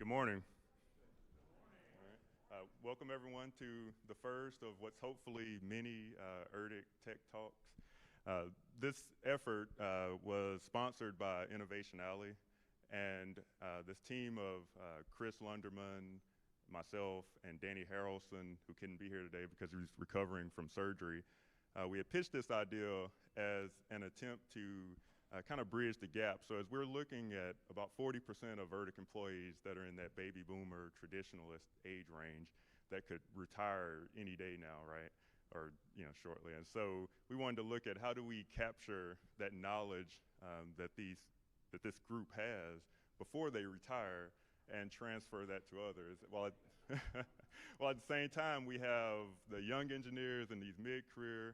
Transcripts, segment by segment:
morning. All right. Welcome everyone to the first of what's hopefully many Ehrlich Tech Talks. This effort was sponsored by Innovation Alley, and this team of Chris Lunderman, myself, and Danny Harrelson, who couldn't be here today because he's recovering from surgery, we had pitched this idea as an attempt to kind of bridge the gap. So as we're looking at about 40% of Ehrlich employees that are in that baby boomer traditionalist age range that could retire any day now, right? Or shortly. And so we wanted to look at how do we capture that knowledge that this group has before they retire and transfer that to others. While at the same time, we have the young engineers and these mid-career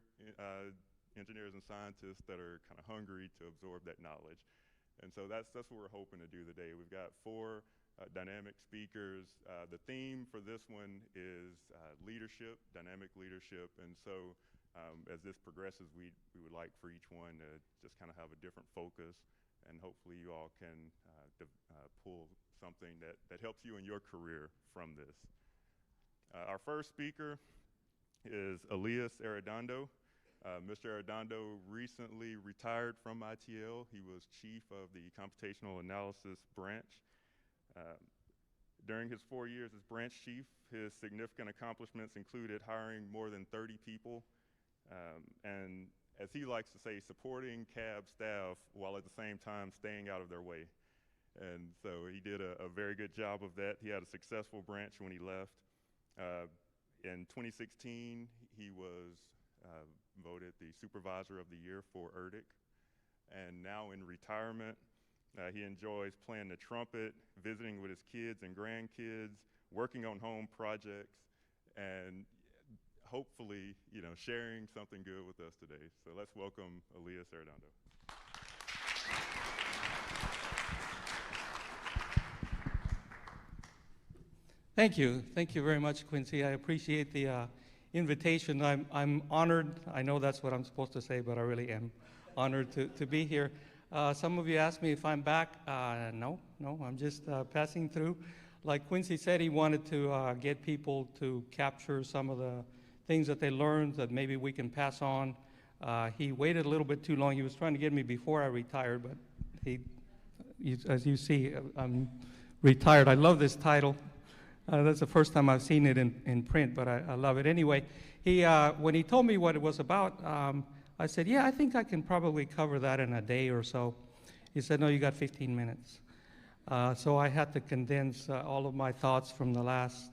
engineers and scientists that are kind of hungry to absorb that knowledge. And so that's what we're hoping to do today. We've got four dynamic speakers. The theme for this one is leadership, dynamic leadership. And so as this progresses, we would like for each one to just kind of have a different focus, and hopefully you all can pull something that helps you in your career from this. Our first speaker is Elias Arredondo. Mr. Arredondo recently retired from ITL. He was chief of the computational analysis branch. During his 4 years as branch chief, his significant accomplishments included hiring more than 30 people, and as he likes to say, supporting CAB staff while at the same time staying out of their way. And so he did a very good job of that. He had a successful branch when he left. In 2016, he was voted the Supervisor of the Year for Ehrlich. And now in retirement, he enjoys playing the trumpet, visiting with his kids and grandkids, working on home projects, and hopefully, sharing something good with us today. So let's welcome Elias Arredondo. Thank you. Thank you very much, Quincy. I appreciate the invitation. I'm honored. I know that's what I'm supposed to say, but I really am honored to be here. Some of you asked me if I'm back. No, I'm just passing through. Like Quincy said, he wanted to get people to capture some of the things that they learned that maybe we can pass on. He waited a little bit too long. He was trying to get me before I retired, but as you see, I'm retired. I love this title. That's the first time I've seen it in print, but I love it. Anyway, when he told me what it was about, I said, yeah, I think I can probably cover that in a day or so. He said, no, you got 15 minutes. So I had to condense all of my thoughts from the last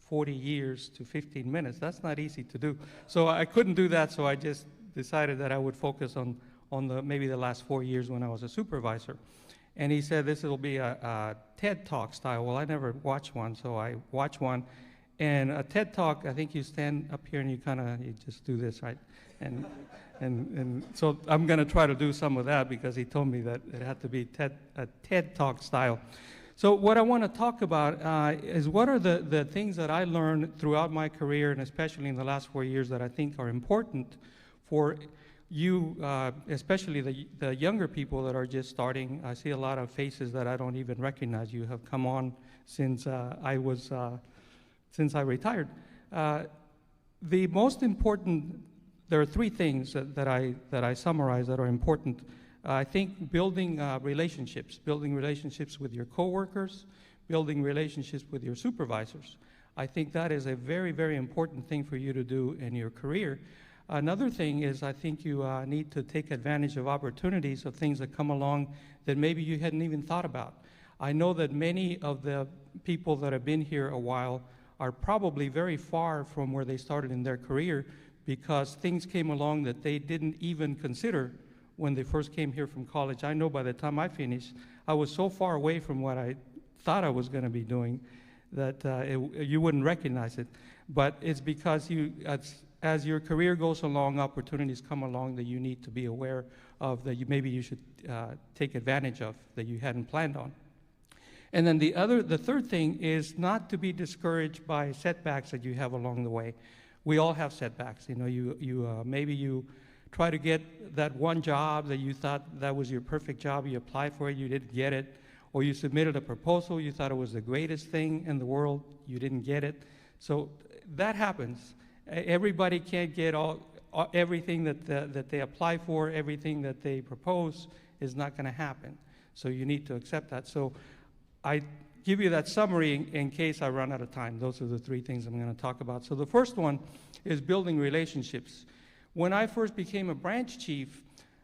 40 years to 15 minutes. That's not easy to do. So I couldn't do that, so I just decided that I would focus on maybe the last 4 years when I was a supervisor. And he said this will be a TED Talk style. Well, I never watched one, so I watched one. And a TED Talk, I think you stand up here and you just do this, right? And so I'm going to try to do some of that because he told me that it had to be a TED Talk style. So what I want to talk about is what are the things that I learned throughout my career, and especially in the last 4 years, that I think are important for you, especially the younger people that are just starting. I see a lot of faces that I don't even recognize. You have come on since since I retired. The most important, there are three things that I summarize that are important. I think building relationships with your coworkers, building relationships with your supervisors. I think that is a very, very important thing for you to do in your career. Another thing is I think you need to take advantage of opportunities of things that come along that maybe you hadn't even thought about. I know that many of the people that have been here a while are probably very far from where they started in their career because things came along that they didn't even consider when they first came here from college. I know by the time I finished, I was so far away from what I thought I was going to be doing that you wouldn't recognize it. But it's because as your career goes along, opportunities come along that you need to be aware of, that maybe you should take advantage of, that you hadn't planned on. And then the third thing is not to be discouraged by setbacks that you have along the way. We all have setbacks. Maybe you try to get that one job that you thought that was your perfect job. You applied for it, you didn't get it, or you submitted a proposal, you thought it was the greatest thing in the world, you didn't get it. So that happens. Everybody can't get everything that they apply for, everything that they propose is not going to happen. So you need to accept that. So I give you that summary in case I run out of time. Those are the three things I'm going to talk about. So the first one is building relationships. When I first became a branch chief,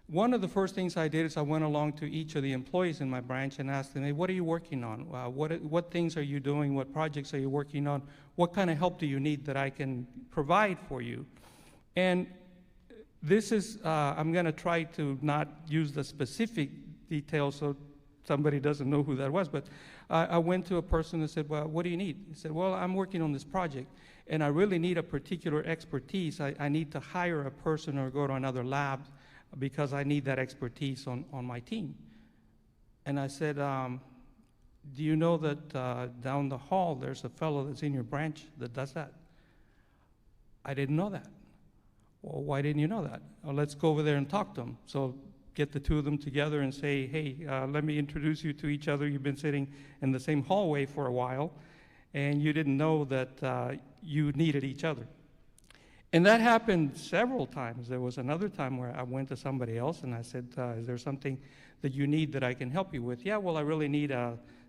one of the first things I did is I went along to each of the employees in my branch and asked them, hey, what are you working on? What things are you doing? What projects are you working on? What kind of help do you need that I can provide for you? And this is, I'm going to try to not use the specific details so somebody doesn't know who that was, but I went to a person and said, well, what do you need? He said, well, I'm working on this project, and I really need a particular expertise. I need to hire a person or go to another lab because I need that expertise on my team. And I said, do you know that down the hall there's a fellow that's in your branch that does that? I didn't know that. Well, why didn't you know that? Well, let's go over there and talk to him. So get the two of them together and say, hey, let me introduce you to each other. You've been sitting in the same hallway for a while, and you didn't know that you needed each other. And that happened several times. There was another time where I went to somebody else and I said, is there something that you need that I can help you with? Yeah, well, I really need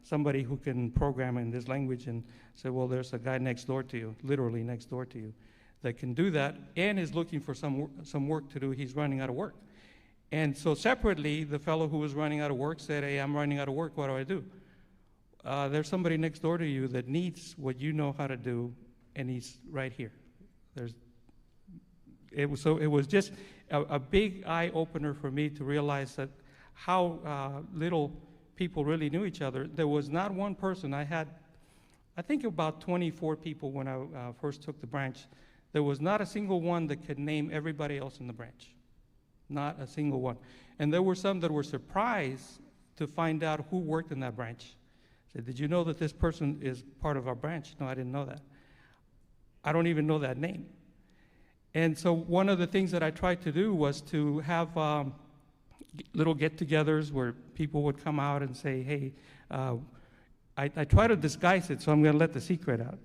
somebody who can program in this language. And said, well, there's a guy next door to you, literally next door to you, that can do that and is looking for some work to do. He's running out of work. And so separately, the fellow who was running out of work said, hey, I'm running out of work, what do I do? There's somebody next door to you that needs what you know how to do, and he's right here. It was just a big eye-opener for me to realize that how little people really knew each other. There was not one person. I had, I think, about 24 people when I first took the branch. There was not a single one that could name everybody else in the branch. Not a single one. And there were some that were surprised to find out who worked in that branch. I said, did you know that this person is part of our branch? No, I didn't know that. I don't even know that name. And so one of the things that I tried to do was to have little get-togethers where people would come out and say, hey, I try to disguise it, so I'm going to let the secret out.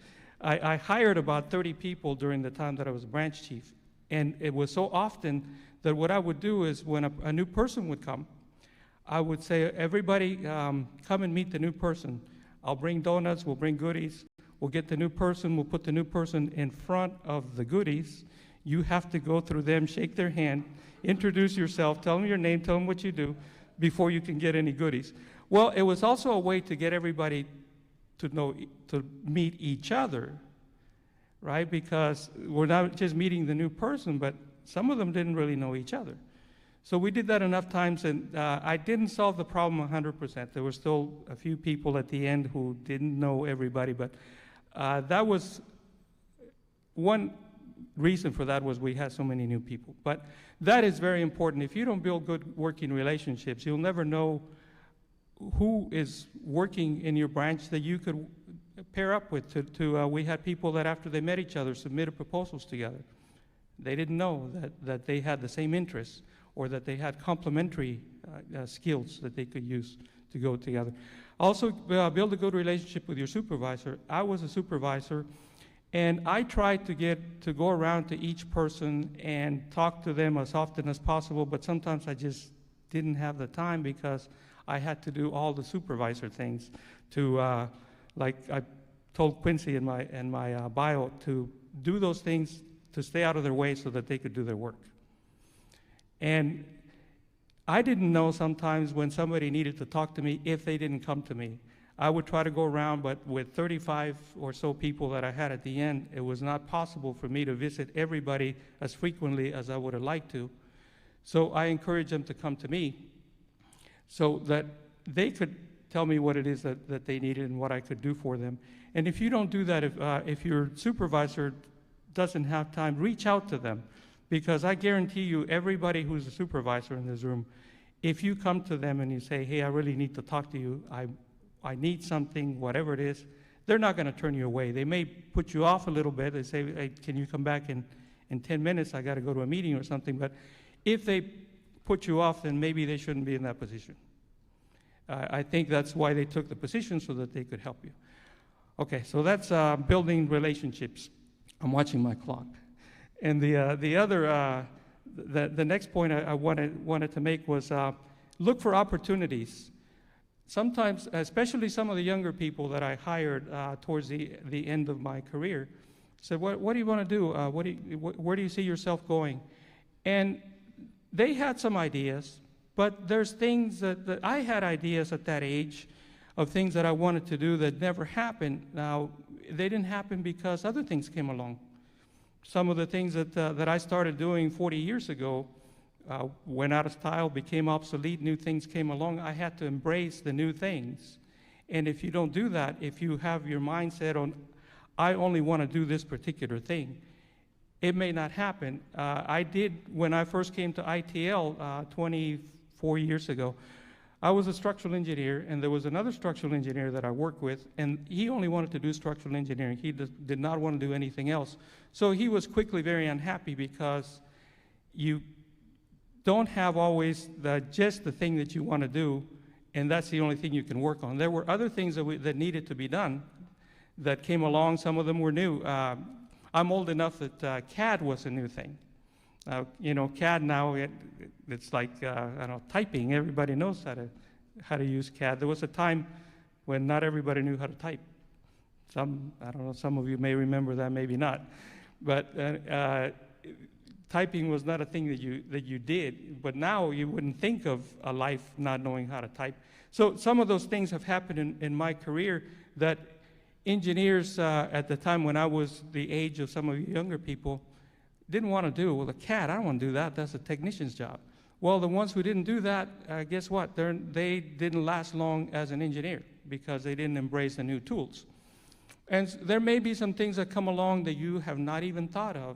I hired about 30 people during the time that I was branch chief. And it was so often that what I would do is when a new person would come, I would say, everybody come and meet the new person. I'll bring donuts, we'll bring goodies, we'll get the new person, we'll put the new person in front of the goodies. You have to go through them, shake their hand, introduce yourself, tell them your name, tell them what you do before you can get any goodies. Well, it was also a way to get everybody to meet each other, right? Because we're not just meeting the new person, but some of them didn't really know each other. So we did that enough times, and I didn't solve the problem 100%. There were still a few people at the end who didn't know everybody, but that was one reason for that was we had so many new people. But that is very important. If you don't build good working relationships, you'll never know who is working in your branch that you could pair up with. We had people that after they met each other submitted proposals together. They didn't know that they had the same interests or that they had complementary skills that they could use to go together. Also, build a good relationship with your supervisor. I was a supervisor, and I tried to go around to each person and talk to them as often as possible, but sometimes I just didn't have the time because I had to do all the supervisor things to, like I told Quincy in my bio, to do those things to stay out of their way so that they could do their work. And I didn't know sometimes when somebody needed to talk to me if they didn't come to me. I would try to go around, but with 35 or so people that I had at the end, it was not possible for me to visit everybody as frequently as I would have liked to. So I encouraged them to come to me so that they could tell me what it is that they needed and what I could do for them. And if you don't do that, if your supervisor doesn't have time, reach out to them. Because I guarantee you, everybody who's a supervisor in this room, if you come to them and you say, hey, I really need to talk to you, I need something, whatever it is, they're not going to turn you away. They may put you off a little bit. They say, hey, can you come back in 10 minutes? I got to go to a meeting or something. But if they put you off, then maybe they shouldn't be in that position. I think that's why they took the position, so that they could help you. Okay, so that's building relationships. I'm watching my clock. And the next point I wanted to make was look for opportunities. Sometimes, especially some of the younger people that I hired towards the end of my career, said, what do you want to do? Where do you see yourself going? And they had some ideas, but there's things that I had ideas at that age of things that I wanted to do that never happened. Now, they didn't happen because other things came along. Some of the things that I started doing 40 years ago went out of style, became obsolete, new things came along. I had to embrace the new things. And if you don't do that, if you have your mindset on, I only want to do this particular thing, it may not happen. I did, when I first came to ITL 24 years ago, I was a structural engineer, and there was another structural engineer that I worked with, and he only wanted to do structural engineering. He did not want to do anything else. So he was quickly very unhappy because you don't have always just the thing that you want to do, and that's the only thing you can work on. There were other things that needed to be done that came along. Some of them were new. I'm old enough that CAD was a new thing. CAD now, it's like, typing. Everybody knows how to use CAD. There was a time when not everybody knew how to type. Some of you may remember that, maybe not. But typing was not a thing that you did. But now you wouldn't think of a life not knowing how to type. So some of those things have happened in my career that engineers at the time when I was the age of some of you younger people didn't want to do. Well, the CAD, I don't want to do that. That's a technician's job. Well, the ones who didn't do that, guess what? They didn't last long as an engineer because they didn't embrace the new tools. And there may be some things that come along that you have not even thought of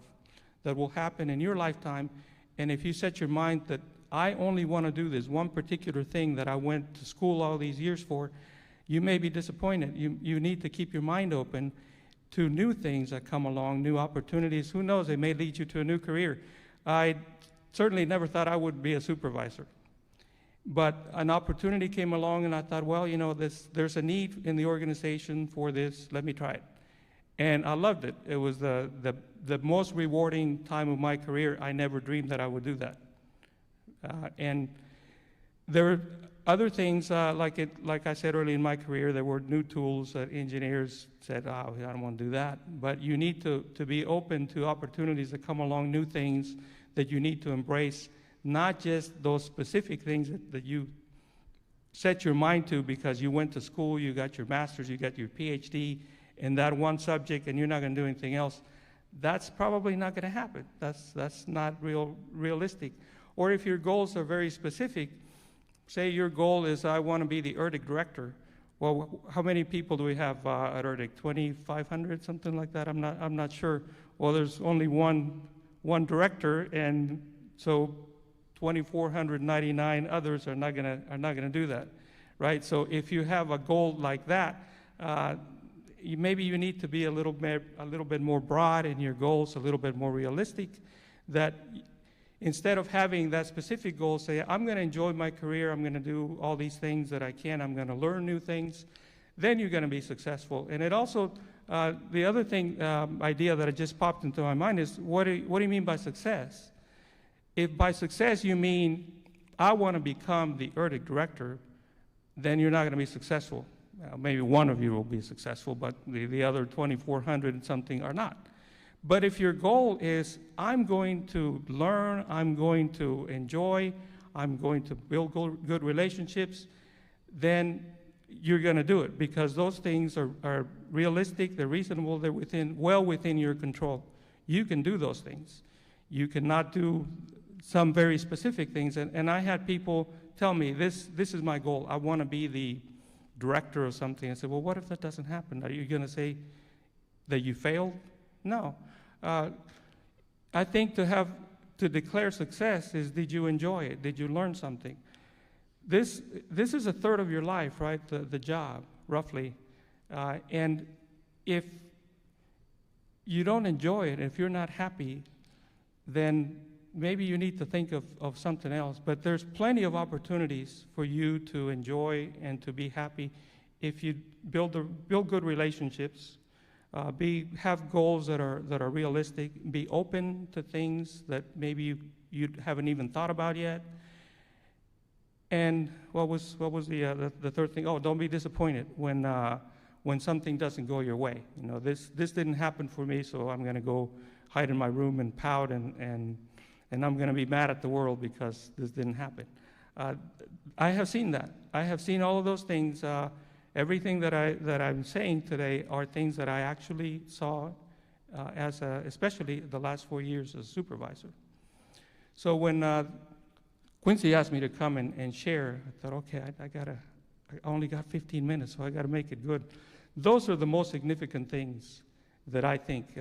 that will happen in your lifetime. And if you set your mind that I only want to do this one particular thing that I went to school all these years for, you may be disappointed. You need to keep your mind open to new things that come along, new opportunities. Who knows, they may lead you to a new career. I certainly never thought I would be a supervisor. But an opportunity came along, and I thought, well, there's a need in the organization for this. Let me try it. And I loved it. It was the most rewarding time of my career. I never dreamed that I would do that. And there were other things, like I said early in my career, there were new tools that engineers said, I don't want to do that. But you need to be open to opportunities that come along, new things that you need to embrace, not just those specific things that you set your mind to because you went to school, you got your master's, you got your PhD in that one subject, and you're not going to do anything else. That's probably not going to happen. That's not realistic. Or if your goals are very specific, say your goal is, I want to be the Ehrlich director. Well, how many people do we have at Ehrlich? 2,500, something like that? I'm not sure. Well, there's only one director, and so 2,499 others are not gonna do that, right? So if you have a goal like that, maybe you need to be a little bit more broad in your goals, a little bit more realistic. That instead of having that specific goal, say, I'm going to enjoy my career, I'm going to do all these things that I can, I'm going to learn new things, then you're going to be successful. And it also, the other thing, idea that just popped into my mind is, what do you mean by success? If by success you mean, I want to become the Ehrlich director, then you're not going to be successful. Maybe one of you will be successful, but the other 2,400 and something are not. But if your goal is, I'm going to learn, I'm going to enjoy, I'm going to build good relationships, then you're going to do it because those things are realistic, they're reasonable, they're well within your control. You can do those things. You cannot do some very specific things. And I had people tell me, this is my goal. I want to be the director of something. I said, well, what if that doesn't happen? Are you going to say that you failed? No. I think to declare success is, did you enjoy it? Did you learn something? This is a third of your life, right? The job, roughly. And if you don't enjoy it, if you're not happy, then maybe you need to think of something else. But there's plenty of opportunities for you to enjoy and to be happy if you build good relationships, have goals that are realistic, be open to things that maybe you haven't even thought about yet. And what was the third thing? Oh, don't be disappointed when something doesn't go your way. You know, this didn't happen for me, so I'm going to go hide in my room and pout and I'm going to be mad at the world because this didn't happen. I have seen that. I have seen all of those things. Everything that I'm saying today are things that I actually saw especially the last 4 years as supervisor. So when Quincy asked me to come and share, I thought, okay, I only got 15 minutes, so I got to make it good. Those are the most significant things that I think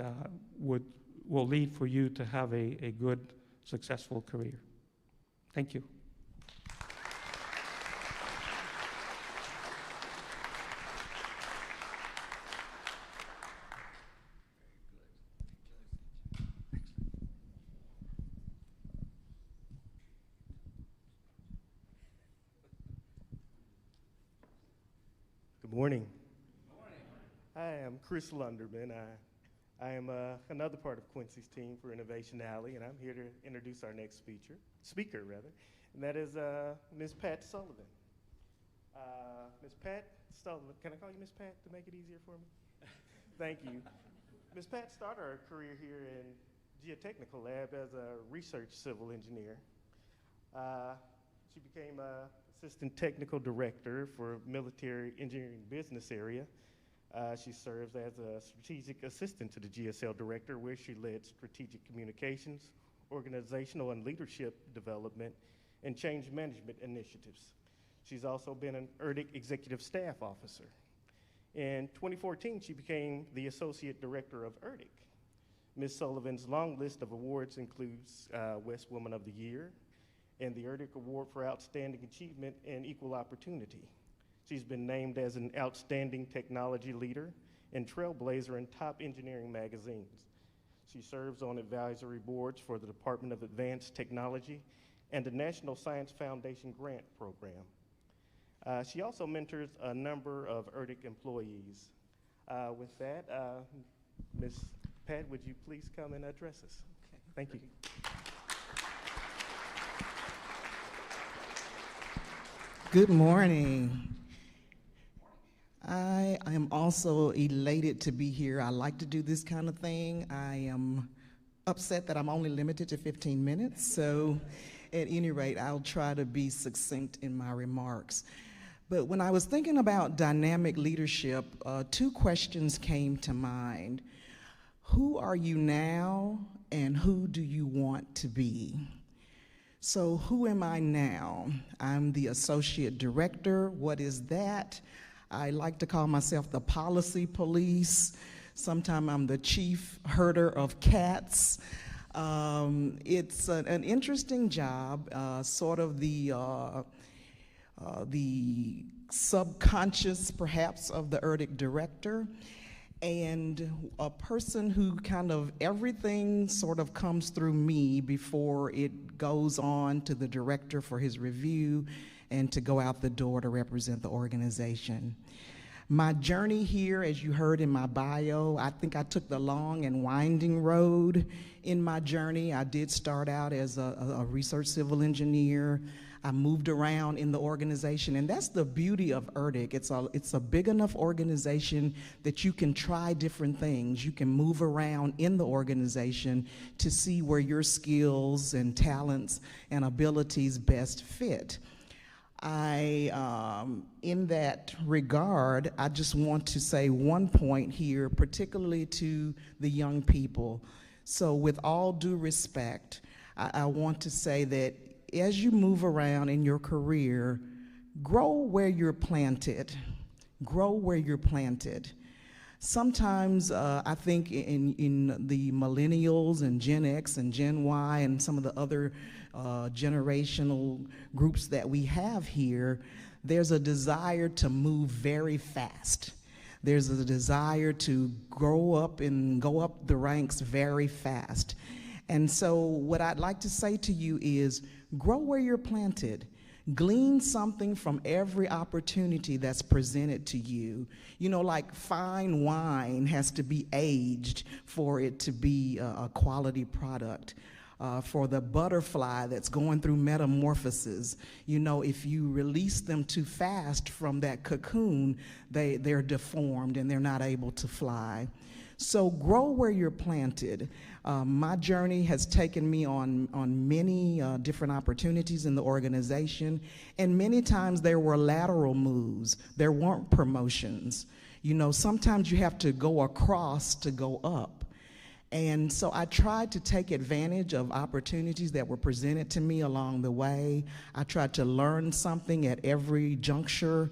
will lead for you to have a good, successful career. Thank you. Good morning. I am Chris Lunderman. I am another part of Quincy's team for Innovation Alley, and I'm here to introduce our next speaker, and that is Ms. Pat Sullivan. Ms. Pat Sullivan, can I call you Ms. Pat to make it easier for me? Thank you. Ms. Pat started her career here in Geotechnical Lab as a research civil engineer. She became Assistant Technical Director for Military Engineering Business Area. She serves as a strategic assistant to the GSL director, where she led strategic communications, organizational and leadership development, and change management initiatives. She's also been an Ehrlich executive staff officer. In 2014, she became the associate director of Ehrlich. Ms. Sullivan's long list of awards includes West Woman of the Year and the Ehrlich Award for Outstanding Achievement and Equal Opportunity. She's been named as an outstanding technology leader and trailblazer in top engineering magazines. She serves on advisory boards for the Department of Advanced Technology and the National Science Foundation Grant Program. She also mentors a number of Ehrlich employees. With that, Ms. Pat, would you please come and address us? Okay. Thank you. Good morning. I am also elated to be here. I like to do this kind of thing. I am upset that I'm only limited to 15 minutes, so at any rate, I'll try to be succinct in my remarks. But when I was thinking about dynamic leadership, two questions came to mind. Who are you now, and who do you want to be? So who am I now? I'm the associate director. What is that? I like to call myself the policy police. Sometimes I'm the chief herder of cats. It's an interesting job, sort of the subconscious, perhaps, of the Ehrlich director, and a person who kind of everything sort of comes through me before it goes on to the director for his review and to go out the door to represent the organization. My journey here, as you heard in my bio, I think I took the long and winding road in my journey. I did start out as a research civil engineer. I moved around in the organization, and that's the beauty of Ehrlich. It's a big enough organization that you can try different things. You can move around in the organization to see where your skills and talents and abilities best fit. In that regard, I just want to say one point here, particularly to the young people. So with all due respect, I want to say that as you move around in your career, grow where you're planted. Grow where you're planted. Sometimes I think in the millennials and Gen X and Gen Y and some of the other generational groups that we have here, there's a desire to move very fast. There's a desire to grow up and go up the ranks very fast. And so what I'd like to say to you is grow where you're planted. Glean something from every opportunity that's presented to you. You know, like fine wine has to be aged for it to be a quality product. For the butterfly that's going through metamorphosis, you know, if you release them too fast from that cocoon, they're deformed and they're not able to fly. So grow where you're planted. My journey has taken me on many different opportunities in the organization, and many times there were lateral moves. There weren't promotions. You know, sometimes you have to go across to go up. And so I tried to take advantage of opportunities that were presented to me along the way. I tried to learn something at every juncture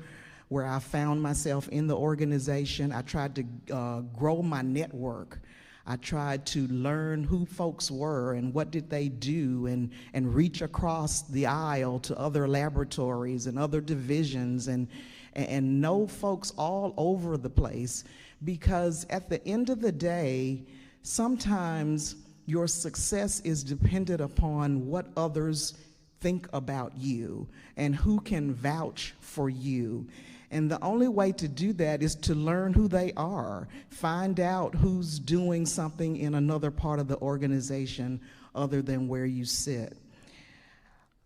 where I found myself in the organization. I tried to grow my network. I tried to learn who folks were and what did they do, and reach across the aisle to other laboratories and other divisions and know folks all over the place, because at the end of the day, sometimes your success is dependent upon what others think about you and who can vouch for you. And the only way to do that is to learn who they are, find out who's doing something in another part of the organization other than where you sit.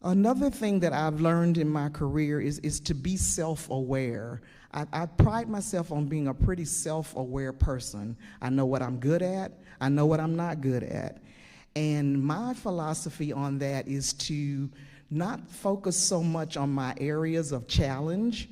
Another thing that I've learned in my career is to be self-aware. I pride myself on being a pretty self-aware person. I know what I'm good at. I know what I'm not good at. And my philosophy on that is to not focus so much on my areas of challenge,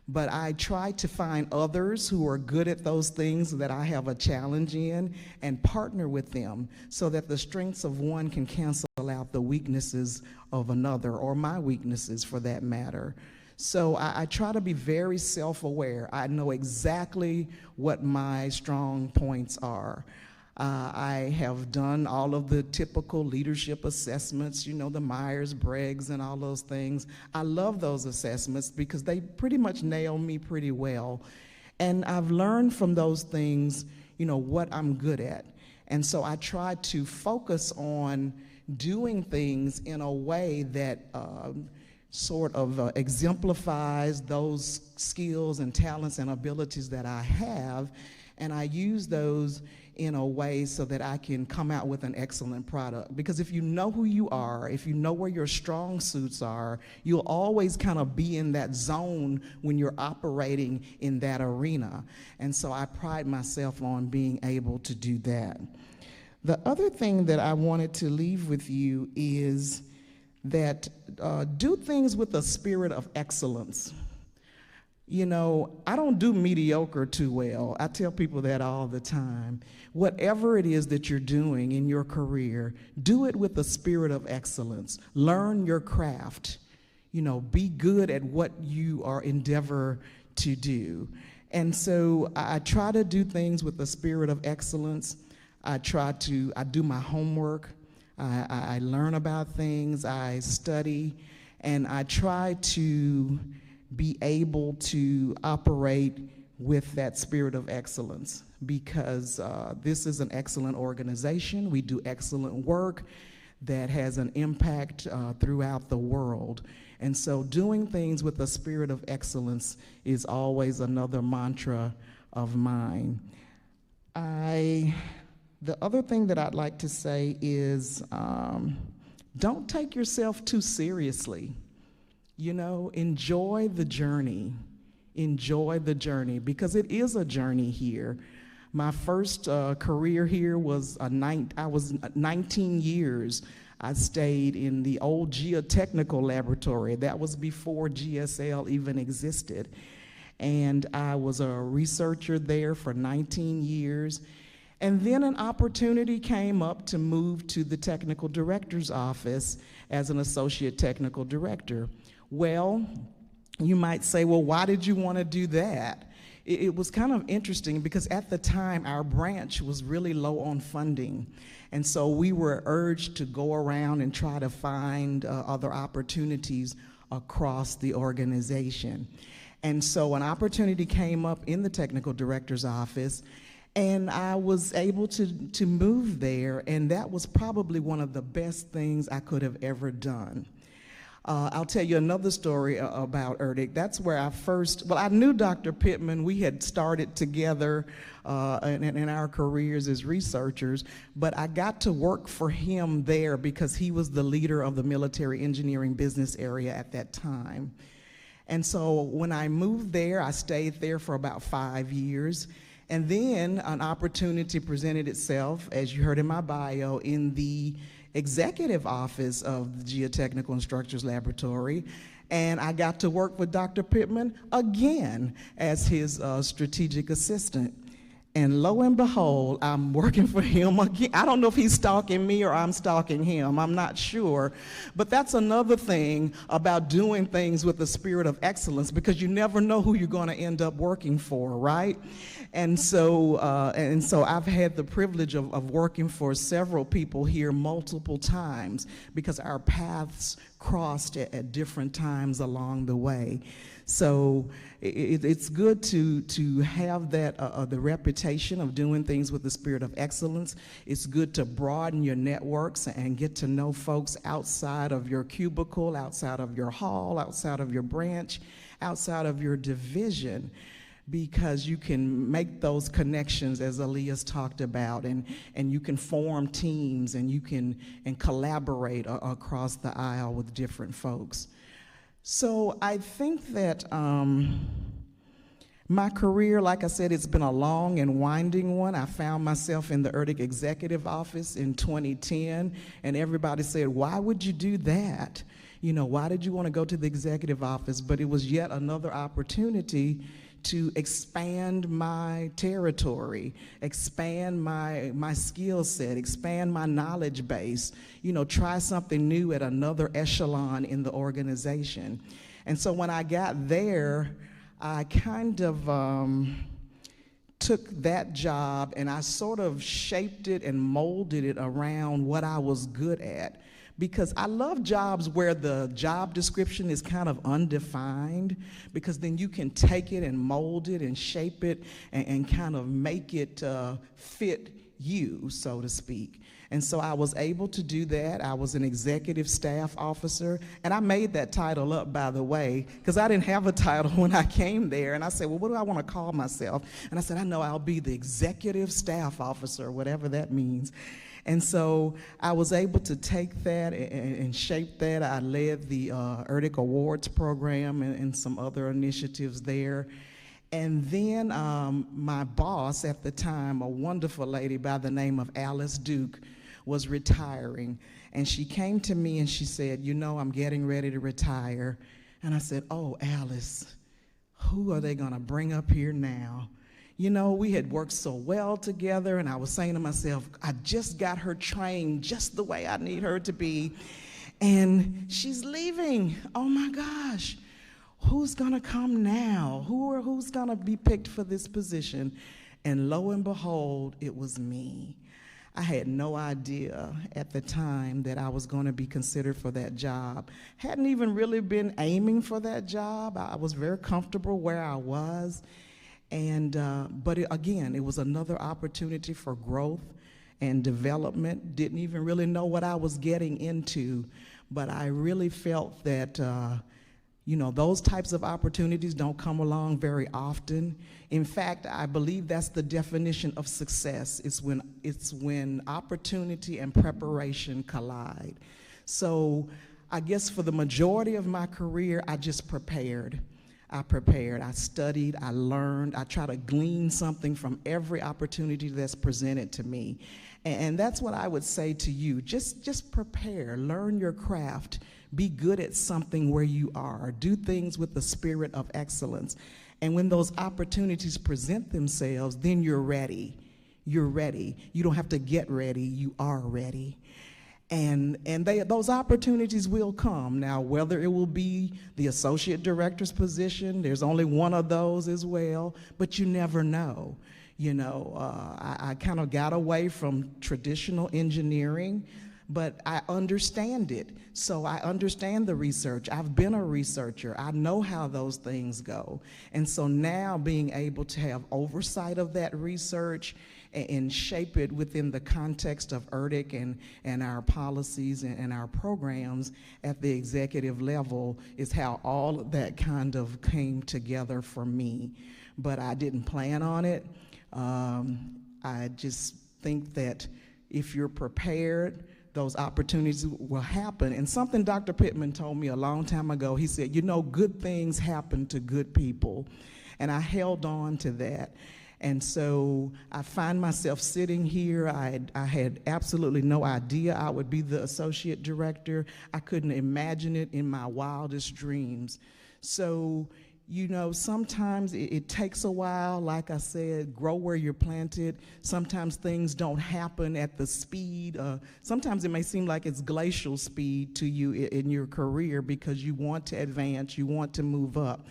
but I try to find others who are good at those things that I have a challenge in and partner with them so that the strengths of one can cancel out the weaknesses of another, or my weaknesses for that matter. So I try to be very self-aware. I know exactly what my strong points are. I have done all of the typical leadership assessments, you know, the Myers-Briggs and all those things. I love those assessments because they pretty much nail me pretty well. And I've learned from those things, you know, what I'm good at. And so I try to focus on doing things in a way that sort of exemplifies those skills and talents and abilities that I have, and I use those in a way so that I can come out with an excellent product. Because if you know who you are, if you know where your strong suits are, you'll always kind of be in that zone when you're operating in that arena. And so I pride myself on being able to do that. The other thing that I wanted to leave with you is that do things with a spirit of excellence. You know, I don't do mediocre too well. I tell people that all the time. Whatever it is that you're doing in your career, do it with a spirit of excellence. Learn your craft. You know, be good at what you are endeavor to do. And so I try to do things with a spirit of excellence. I do my homework. I learn about things, I study, and I try to be able to operate with that spirit of excellence, because this is an excellent organization. We do excellent work that has an impact throughout the world. And so doing things with a spirit of excellence is always another mantra of mine. The other thing that I'd like to say is don't take yourself too seriously. You know, enjoy the journey. Enjoy the journey, because it is a journey here. My first career here was I was 19 years. I stayed in the old geotechnical laboratory. That was before GSL even existed. And I was a researcher there for 19 years. And then an opportunity came up to move to the technical director's office as an associate technical director. Well, you might say, well, why did you want to do that? It was kind of interesting because at the time our branch was really low on funding. And so we were urged to go around and try to find other opportunities across the organization. And so an opportunity came up in the technical director's office, And I was able to move there, and that was probably one of the best things I could have ever done. I'll tell you another story about Ehrlich. That's where I knew Dr. Pittman. We had started together in our careers as researchers, but I got to work for him there because he was the leader of the military engineering business area at that time. And so when I moved there, I stayed there for about 5 years. And then an opportunity presented itself, as you heard in my bio, in the executive office of the Geotechnical and Structures Laboratory. And I got to work with Dr. Pittman again as his strategic assistant. And lo and behold, I'm working for him again. I don't know if he's stalking me or I'm stalking him. I'm not sure. But that's another thing about doing things with the spirit of excellence, because you never know who you're going to end up working for, right? And so I've had the privilege of working for several people here multiple times because our paths crossed at different times along the way. So it's good to have that the reputation of doing things with the spirit of excellence. It's good to broaden your networks and get to know folks outside of your cubicle, outside of your hall, outside of your branch, outside of your division, because you can make those connections, as Elias talked about, and you can form teams, and you can collaborate across the aisle with different folks. So I think that my career, like I said, it's been a long and winding one. I found myself in the Ehrlich Executive Office in 2010, and everybody said, why would you do that? You know, why did you want to go to the executive office? But it was yet another opportunity to expand my territory, expand my skill set, expand my knowledge base, you know, try something new at another echelon in the organization. And so when I got there, I kind of took that job and I sort of shaped it and molded it around what I was good at. Because I love jobs where the job description is kind of undefined, because then you can take it and mold it and shape it and kind of make it fit you, so to speak. And so I was able to do that. I was an executive staff officer, and I made that title up, by the way, because I didn't have a title when I came there. And I said, well, what do I want to call myself? And I said, I know I'll be the executive staff officer, whatever that means. And so I was able to take that and shape that. I led the Ehrlich Awards program and some other initiatives there. And then my boss at the time, a wonderful lady by the name of Alice Duke, was retiring. And she came to me and she said, you know, I'm getting ready to retire. And I said, oh, Alice, who are they going to bring up here now? You know, we had worked so well together, and I was saying to myself, I just got her trained just the way I need her to be, and she's leaving. Oh my gosh, who's gonna come now? Who's gonna be picked for this position? And lo and behold, it was me. I had no idea at the time that I was going to be considered for that job. Hadn't even really been aiming for that job. I was very comfortable where I was. And, but again, it was another opportunity for growth and development. Didn't even really know what I was getting into, but I really felt that, you know, those types of opportunities don't come along very often. In fact, I believe that's the definition of success. It's when opportunity and preparation collide. So I guess for the majority of my career, I just prepared. I studied, I learned, I try to glean something from every opportunity that's presented to me. And that's what I would say to you. Just prepare, learn your craft, be good at something where you are, do things with the spirit of excellence. And when those opportunities present themselves, then you're ready. You're ready. You don't have to get ready, you are ready. And those opportunities will come. Now, whether it will be the associate director's position, there's only one of those as well, but you never know. You know, I kind of got away from traditional engineering, but I understand it. So I understand the research. I've been a researcher. I know how those things go. And so now being able to have oversight of that research and shape it within the context of Ehrlich and our policies and our programs at the executive level is how all of that kind of came together for me. But I didn't plan on it. I just think that if you're prepared, those opportunities will happen. And something Dr. Pittman told me a long time ago, he said, you know, good things happen to good people. And I held on to that. And so I find myself sitting here. I had absolutely no idea I would be the associate director. I couldn't imagine it in my wildest dreams. So, you know, sometimes it takes a while. Like I said, grow where you're planted. Sometimes things don't happen at the speed. Sometimes it may seem like it's glacial speed to you in your career because you want to advance, you want to move up.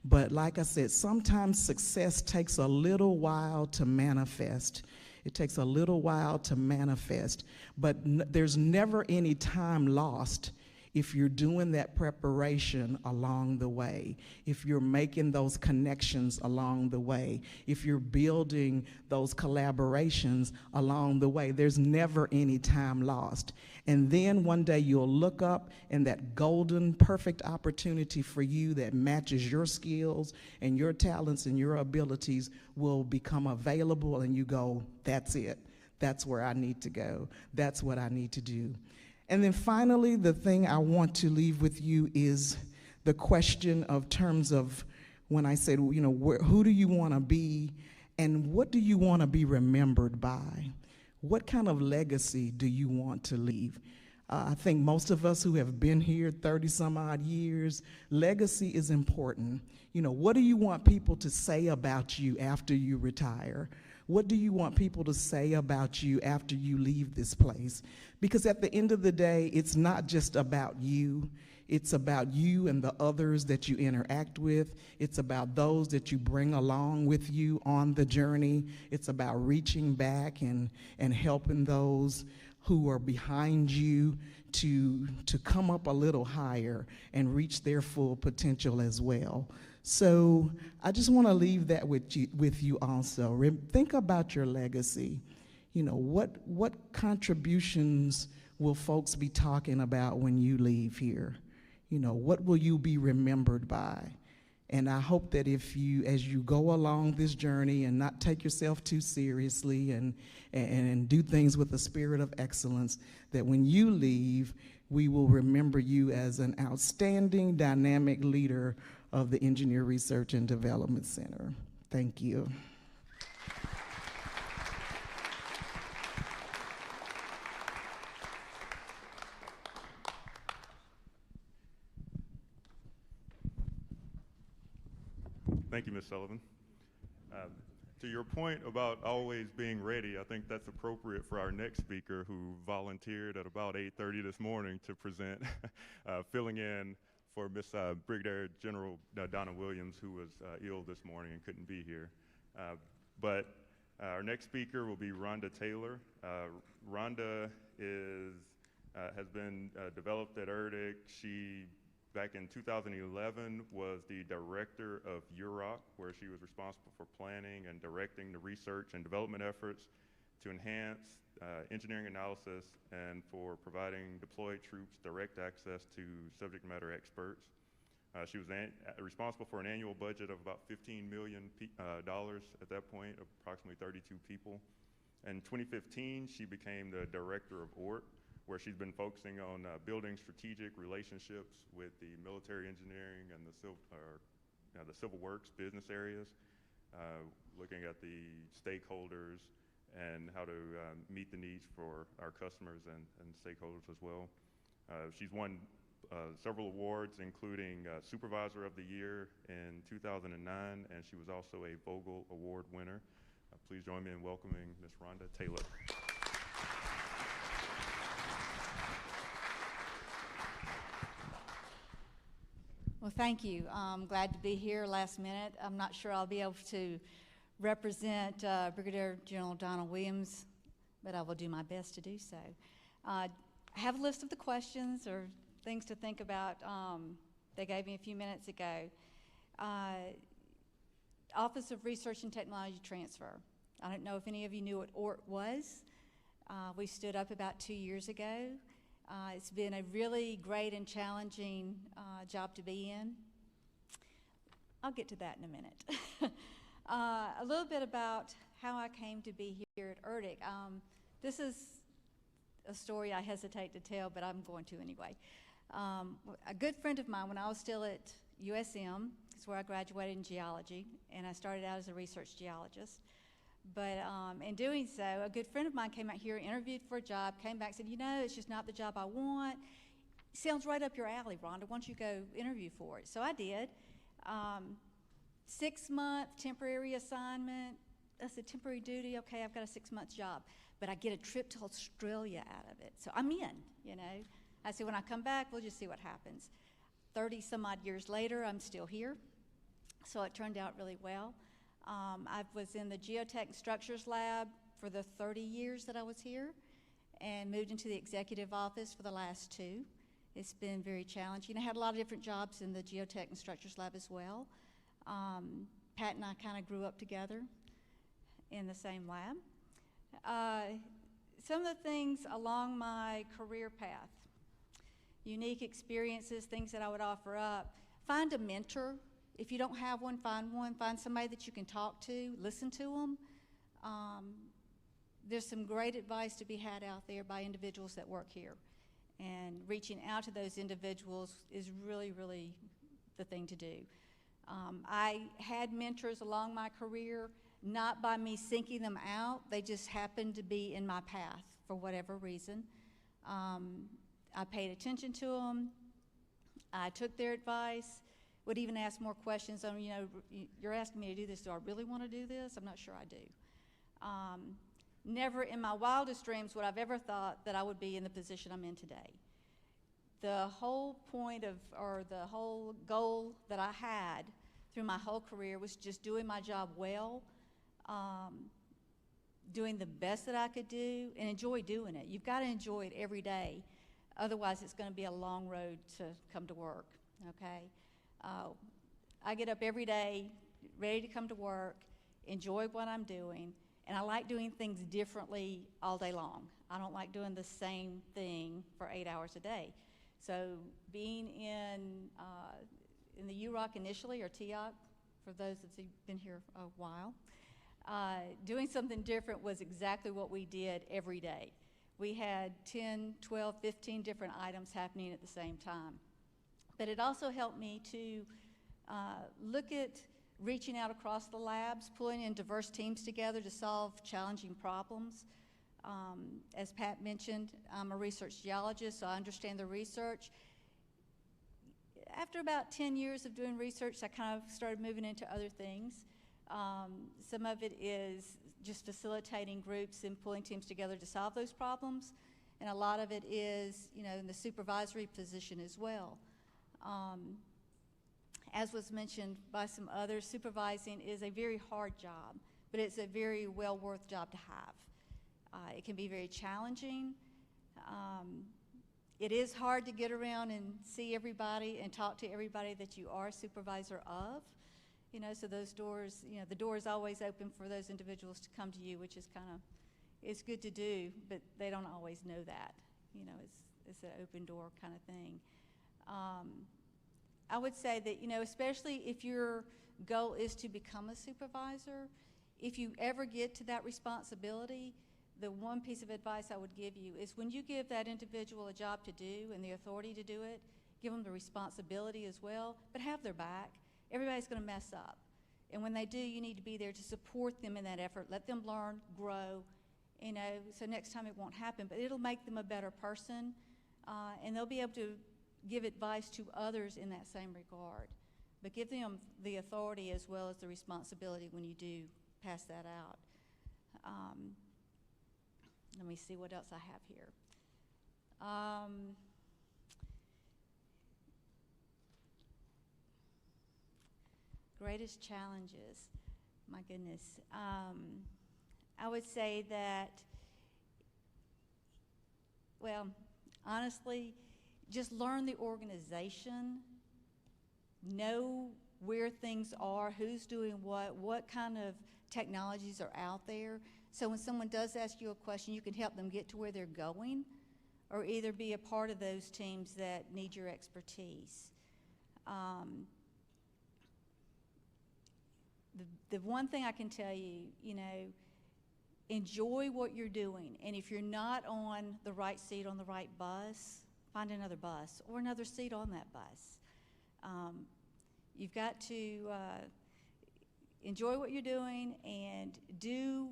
But like I said, sometimes success takes a little while to manifest. It takes a little while to manifest, but there's never any time lost if you're doing that preparation along the way, if you're making those connections along the way, if you're building those collaborations along the way, there's never any time lost. And then one day you'll look up and that golden, perfect opportunity for you that matches your skills and your talents and your abilities will become available, and you go, that's it. That's where I need to go. That's what I need to do. And then finally, the thing I want to leave with you is the question of terms of when I said, you know, who do you want to be and what do you want to be remembered by? What kind of legacy do you want to leave? I think most of us who have been here 30 some odd years, legacy is important. You know, what do you want people to say about you after you retire? What do you want people to say about you after you leave this place? Because at the end of the day, it's not just about you. It's about you and the others that you interact with. It's about those that you bring along with you on the journey. It's about reaching back and helping those who are behind you to come up a little higher and reach their full potential as well. So I just want to leave that with you also. Think about your legacy. You know, what contributions will folks be talking about when you leave here? You know, what will you be remembered by? And I hope that if you, as you go along this journey and not take yourself too seriously and do things with a spirit of excellence, that when you leave, we will remember you as an outstanding, dynamic leader of the Engineer Research and Development Center. Thank you. Thank you, Ms. Sullivan. To your point about always being ready, I think that's appropriate for our next speaker who volunteered at about 8:30 this morning to present, filling in for Miss Brigadier General Donna Williams, who was ill this morning and couldn't be here. But our next speaker will be Rhonda Taylor. Rhonda has been developed at Ehrlich. She, back in 2011, was the director of UROC, where she was responsible for planning and directing the research and development efforts to enhance engineering analysis and for providing deployed troops direct access to subject matter experts. She was responsible for an annual budget of about $15 million at that point, of approximately 32 people. In 2015, she became the director of ORT, where she's been focusing on building strategic relationships with the military engineering and the civil works business areas, looking at the stakeholders and how to meet the needs for our customers and stakeholders as well. She's won several awards, including Supervisor of the Year in 2009, and she was also a Vogel Award winner. Please join me in welcoming Ms. Rhonda Taylor. Well, thank you. I'm glad to be here last minute. I'm not sure I'll be able to represent Brigadier General Donna Williams, but I will do my best to do so. I have a list of the questions or things to think about. They gave me a few minutes ago. Office of Research and Technology Transfer. I don't know if any of you knew what ORT was. We stood up about 2 years ago. It's been a really great and challenging job to be in. I'll get to that in a minute. A little bit about how I came to be here at Ehrlich. This is a story I hesitate to tell, but I'm going to anyway. A good friend of mine, when I was still at USM, is where I graduated in geology, and I started out as a research geologist. But in doing so, a good friend of mine came out here, interviewed for a job, came back, said, you know, it's just not the job I want. Sounds right up your alley, Rhonda. Why don't you go interview for it? So I did. 6-month temporary assignment. I said, temporary duty, okay, I've got a 6-month job. But I get a trip to Australia out of it. So I'm in, you know. I said, when I come back, we'll just see what happens. 30 some odd years later, I'm still here. So it turned out really well. I was in the Geotech and Structures Lab for the 30 years that I was here and moved into the executive office for the last 2. It's been very challenging. I had a lot of different jobs in the Geotech and Structures Lab as well. Pat and I kind of grew up together in the same lab. Some of the things along my career path, unique experiences, things that I would offer up. Find a mentor. If you don't have one, find one. Find somebody that you can talk to, listen to them. There's some great advice to be had out there by individuals that work here. And reaching out to those individuals is really, really the thing to do. I had mentors along my career, not by me seeking them out. They just happened to be in my path for whatever reason. I paid attention to them. I took their advice. Would even ask more questions on, you know, you're asking me to do this. Do I really want to do this? I'm not sure I do. Never in my wildest dreams would I've ever thought that I would be in the position I'm in today. The whole point of, or the whole goal that I had through my whole career was just doing my job well, doing the best that I could do, and enjoy doing it. You've got to enjoy it every day. Otherwise, it's going to be a long road to come to work, okay? I get up every day, ready to come to work, enjoy what I'm doing, and I like doing things differently all day long. I don't like doing the same thing for 8 hours a day. So being in the UROC initially, or TIOC, for those that's been here a while, doing something different was exactly what we did every day. We had 10, 12, 15 different items happening at the same time. But it also helped me to look at reaching out across the labs, pulling in diverse teams together to solve challenging problems. As Pat mentioned, I'm a research geologist, so I understand the research. After about 10 years of doing research, I kind of started moving into other things. Some of it is just facilitating groups and pulling teams together to solve those problems. And a lot of it is, you know, in the supervisory position as well. As was mentioned by some others, supervising is a very hard job, but it's a very well worth job to have. It can be very challenging. It is hard to get around and see everybody and talk to everybody that you are a supervisor of. You know, so those doors, you know, the door is always open for those individuals to come to you, which is kind of, it's good to do, but they don't always know that. You know, it's an open door kind of thing. I would say that, you know, especially if your goal is to become a supervisor, if you ever get to that responsibility, the one piece of advice I would give you is when you give that individual a job to do and the authority to do it, give them the responsibility as well, but have their back. Everybody's going to mess up. And when they do, you need to be there to support them in that effort. Let them learn, grow, you know, so next time it won't happen. But it'll make them a better person, and they'll be able to give advice to others in that same regard. But give them the authority as well as the responsibility when you do pass that out. Let me see what else I have here. Greatest challenges, my goodness. I would say that, well, honestly, just learn the organization, know where things are, who's doing what kind of technologies are out there. So when someone does ask you a question, you can help them get to where they're going, or either be a part of those teams that need your expertise. The one thing I can tell you, enjoy what you're doing. And if you're not on the right seat on the right bus, find another bus or another seat on that bus. You've got to enjoy what you're doing and do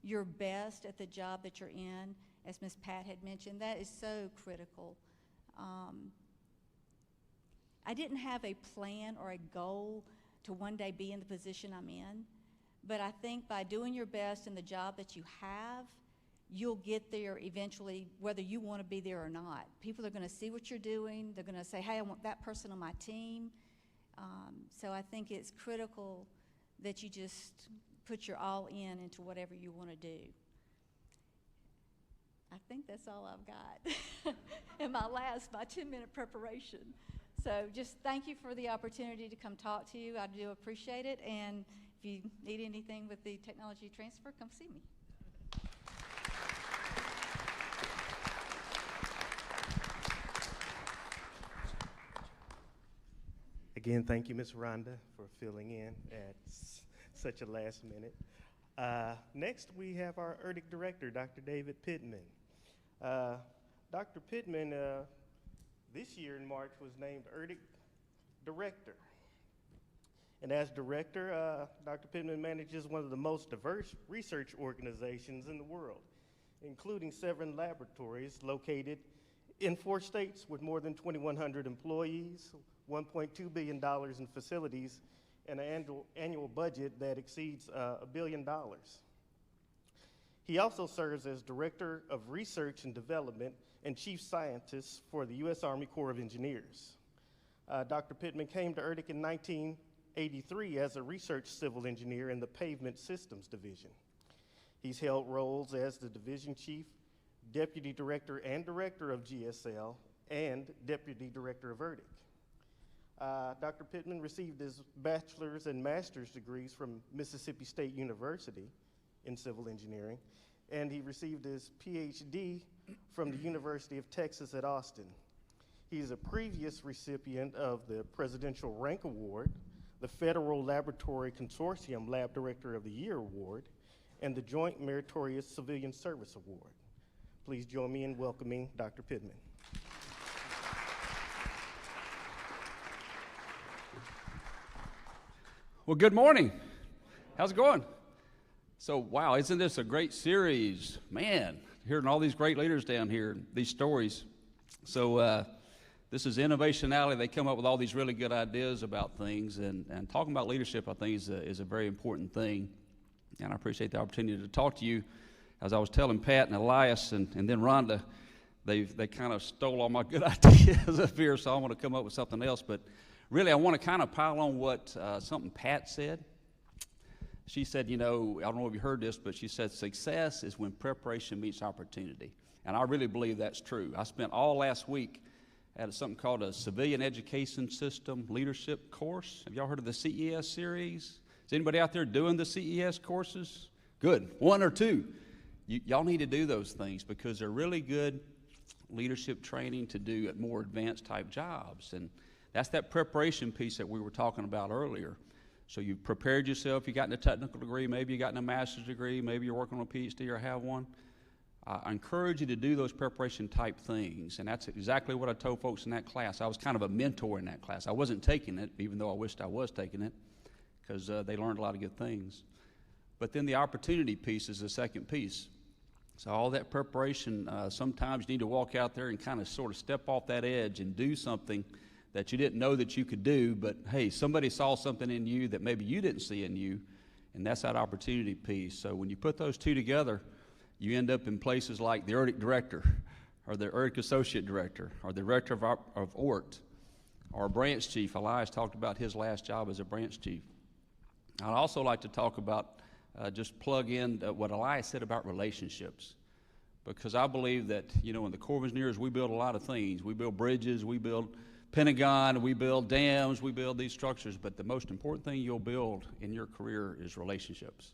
your best at the job that you're in. As Ms. Pat had mentioned, that is so critical. I didn't have a plan or a goal to one day be in the position I'm in, but I think by doing your best in the job that you have, you'll get there eventually, whether you want to be there or not. People are going to see what you're doing. They're going to say, hey, I want that person on my team. So I think it's critical that you just put your all into whatever you want to do. I think that's all I've got in my 10-minute preparation. So just thank you for the opportunity to come talk to you. I do appreciate it. And if you need anything with the technology transfer, come see me. Again, thank you, Ms. Rhonda, for filling in at such a last minute. Next, we have our Ehrlich director, Dr. David Pittman. Dr. Pittman, this year in March, was named Ehrlich director. And as director, Dr. Pittman manages one of the most diverse research organizations in the world, including 7 laboratories located in 4 states with more than 2,100 employees, $1.2 billion in facilities, and an annual budget that exceeds $1 billion. He also serves as Director of Research and Development and Chief Scientist for the U.S. Army Corps of Engineers. Dr. Pittman came to Ehrlich in 1983 as a research civil engineer in the Pavement Systems Division. He's held roles as the Division Chief, Deputy Director and Director of GSL, and Deputy Director of Ehrlich. Dr. Pittman received his bachelor's and master's degrees from Mississippi State University in civil engineering, and he received his PhD from the University of Texas at Austin. He's a previous recipient of the Presidential Rank Award, the Federal Laboratory Consortium Lab Director of the Year Award, and the Joint Meritorious Civilian Service Award. Please join me in welcoming Dr. Pittman. Well, good morning. How's it going? So, wow, isn't this a great series? Man, hearing all these great leaders down here, these stories. So, this is Innovation Alley. They come up with all these really good ideas about things, and talking about leadership, I think, is a very important thing. And I appreciate the opportunity to talk to you. As I was telling Pat and Elias and then Rhonda, they kind of stole all my good ideas up here, so I want to come up with something else. But really, I want to kind of pile on what something Pat said. She said, I don't know if you heard this, but she said success is when preparation meets opportunity. And I really believe that's true. I spent all last week at something called a Civilian Education System Leadership course. Have y'all heard of the CES series? Is anybody out there doing the CES courses? Good. 1 or 2. Y'all need to do those things because they're really good leadership training to do at more advanced type jobs. And that's that preparation piece that we were talking about earlier. So you've prepared yourself, you got in a technical degree, maybe you got in a master's degree, maybe you're working on a PhD or have one. I encourage you to do those preparation type things, and that's exactly what I told folks in that class. I was kind of a mentor in that class. I wasn't taking it, even though I wished I was taking it, because they learned a lot of good things. But then the opportunity piece is the second piece. So all that preparation, sometimes you need to walk out there and kind of sort of step off that edge and do something that you didn't know that you could do, but hey, somebody saw something in you that maybe you didn't see in you, and that's that opportunity piece. So when you put those two together, you end up in places like the Ehrlich director, or the Ehrlich associate director, or the director of ORT, or a branch chief. Elias talked about his last job as a branch chief. I'd also like to talk about, just plug in what Elias said about relationships, because I believe that, you know, in the Corps of Engineers, we build a lot of things. We build bridges, we build Pentagon, we build dams, we build these structures, but the most important thing you'll build in your career is relationships.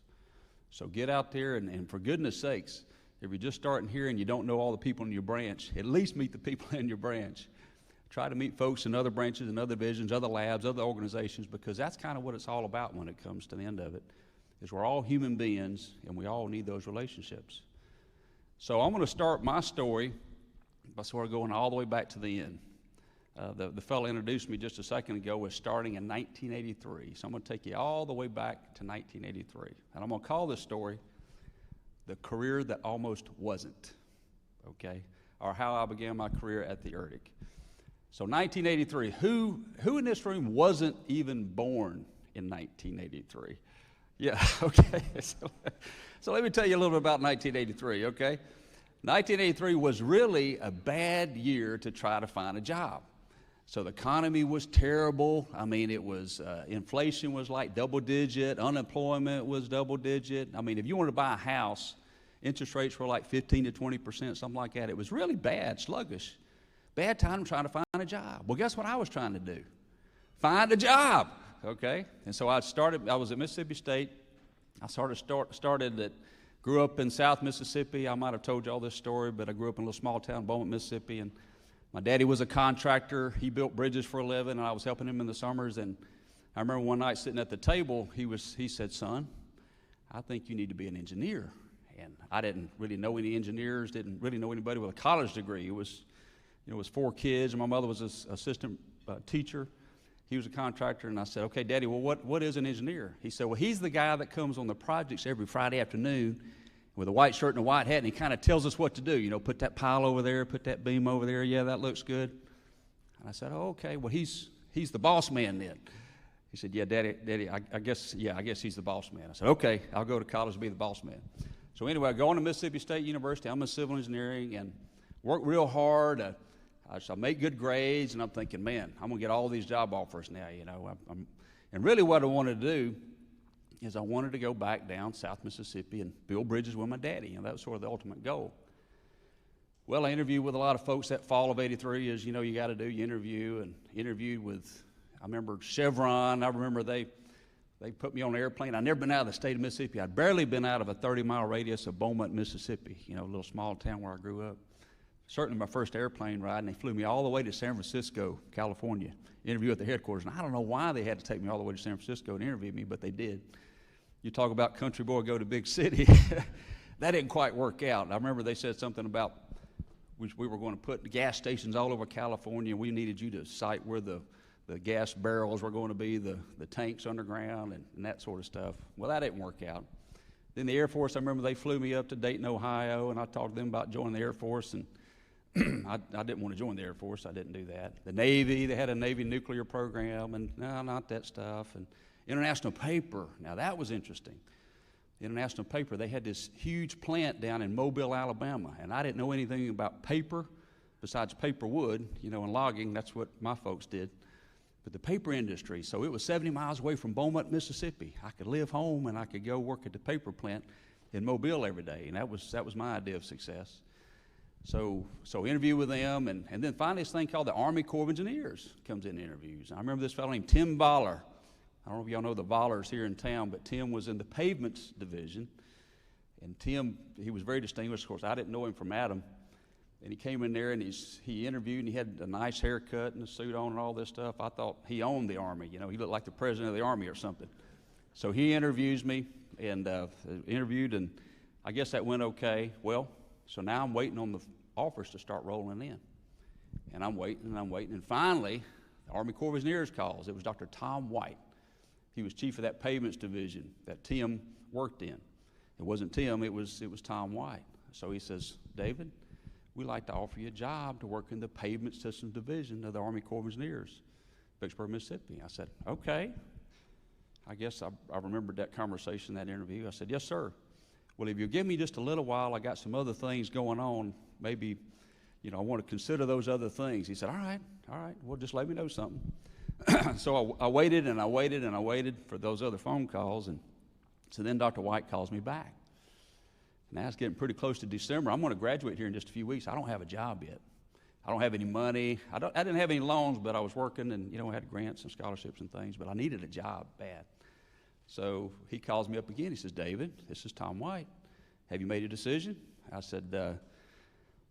So get out there, and for goodness sakes, if you're just starting here and you don't know all the people in your branch, at least meet the people in your branch. Try to meet folks in other branches and other divisions, other labs, other organizations, because that's kind of what it's all about when it comes to the end of it, is we're all human beings, and we all need those relationships. So I'm going to start my story by sort of going all the way back to the end. The fellow introduced me just a second ago was starting in 1983. So I'm going to take you all the way back to 1983. And I'm going to call this story The Career That Almost Wasn't, okay? Or how I began my career at the Ehrlich. So 1983, who in this room wasn't even born in 1983? Yeah, okay. So let me tell you a little bit about 1983, okay? 1983 was really a bad year to try to find a job. So the economy was terrible. I mean, it was, inflation was like double digit, unemployment was double digit. I mean, if you wanted to buy a house, interest rates were like 15 to 20%, something like that. It was really bad, sluggish. Bad time trying to find a job. Well, guess what I was trying to do? Find a job, okay? And so I was at Mississippi State. I grew up in South Mississippi. I might have told you all this story, but I grew up in a little small town, Beaumont, Mississippi, and my daddy was a contractor. He built bridges for a living, and I was helping him in the summers. And I remember one night sitting at the table, he said, "Son, I think you need to be an engineer." And I didn't really know any engineers, didn't really know anybody with a college degree. It was 4 kids, and my mother was an assistant teacher. He was a contractor, and I said, "Okay, Daddy, well, what is an engineer?" He said, "Well, he's the guy that comes on the projects every Friday afternoon with a white shirt and a white hat, and he kind of tells us what to do. You know, put that pile over there, put that beam over there. Yeah, that looks good." And I said, "Oh, okay. Well, he's the boss man then." He said, "Yeah, Daddy, I guess he's the boss man." I said, "Okay, I'll go to college to be the boss man." So anyway, I go on to Mississippi State University. I'm in civil engineering and work real hard. I make good grades, and I'm thinking, man, I'm going to get all these job offers now, you know. And really what I wanted to do is I wanted to go back down South Mississippi and build bridges with my daddy. You know, that was sort of the ultimate goal. Well, I interviewed with a lot of folks that fall of '83, as you know you got to do. You interviewed with, I remember Chevron. I remember they put me on an airplane. I'd never been out of the state of Mississippi. I'd barely been out of a 30-mile radius of Beaumont, Mississippi, you know, a little small town where I grew up. Certainly my first airplane ride, and they flew me all the way to San Francisco, California, interview at the headquarters. And I don't know why they had to take me all the way to San Francisco to interview me, but they did. You talk about country boy go to big city. That didn't quite work out. I remember they said something about we were going to put gas stations all over California. We needed you to cite where the gas barrels were going to be, the tanks underground, and that sort of stuff. Well, that didn't work out. Then the Air Force, I remember they flew me up to Dayton, Ohio, and I talked to them about joining the Air Force, and I didn't want to join the Air Force. I didn't do that. The Navy, they had a Navy nuclear program, and no, not that stuff. And International Paper, now that was interesting. International Paper, they had this huge plant down in Mobile, Alabama, and I didn't know anything about paper besides paper wood, you know, and logging. That's what my folks did. But the paper industry, so it was 70 miles away from Beaumont, Mississippi. I could live home, and I could go work at the paper plant in Mobile every day, and that was my idea of success. So interview with them, and then finally this thing called the Army Corps of Engineers comes in interviews. I remember this fellow named Tim Baller. I don't know if y'all know the Ballers here in town, but Tim was in the pavements division. And Tim, he was very distinguished. Of course, I didn't know him from Adam. And he came in there, and he interviewed, and he had a nice haircut and a suit on and all this stuff. I thought he owned the Army. You know, he looked like the president of the Army or something. So he interviews me, and interviewed, and I guess that went okay. Well, so now I'm waiting on the offers to start rolling in. And I'm waiting, and finally, the Army Corps of Engineers calls. It was Dr. Tom White. He was chief of that pavements division that Tim worked in. It wasn't Tim, it was Tom White. So he says, "David, we'd like to offer you a job to work in the pavement systems division of the Army Corps of Engineers, Vicksburg, Mississippi." I said, "Okay." I guess I remembered that conversation, that interview. I said, "Yes, sir. Well, if you give me just a little while, I got some other things going on. Maybe, you know, I want to consider those other things." He said, all right, well, just let me know something." So I waited and I waited and I waited for those other phone calls, and so then Dr. White calls me back. Now it's getting pretty close to December. I'm going to graduate here in just a few weeks. I don't have a job yet. I don't have any money. I didn't have any loans, but I was working and, I had grants and scholarships and things, but I needed a job bad. So he calls me up again. He says, David, this is Tom White. Have you made a decision? I said,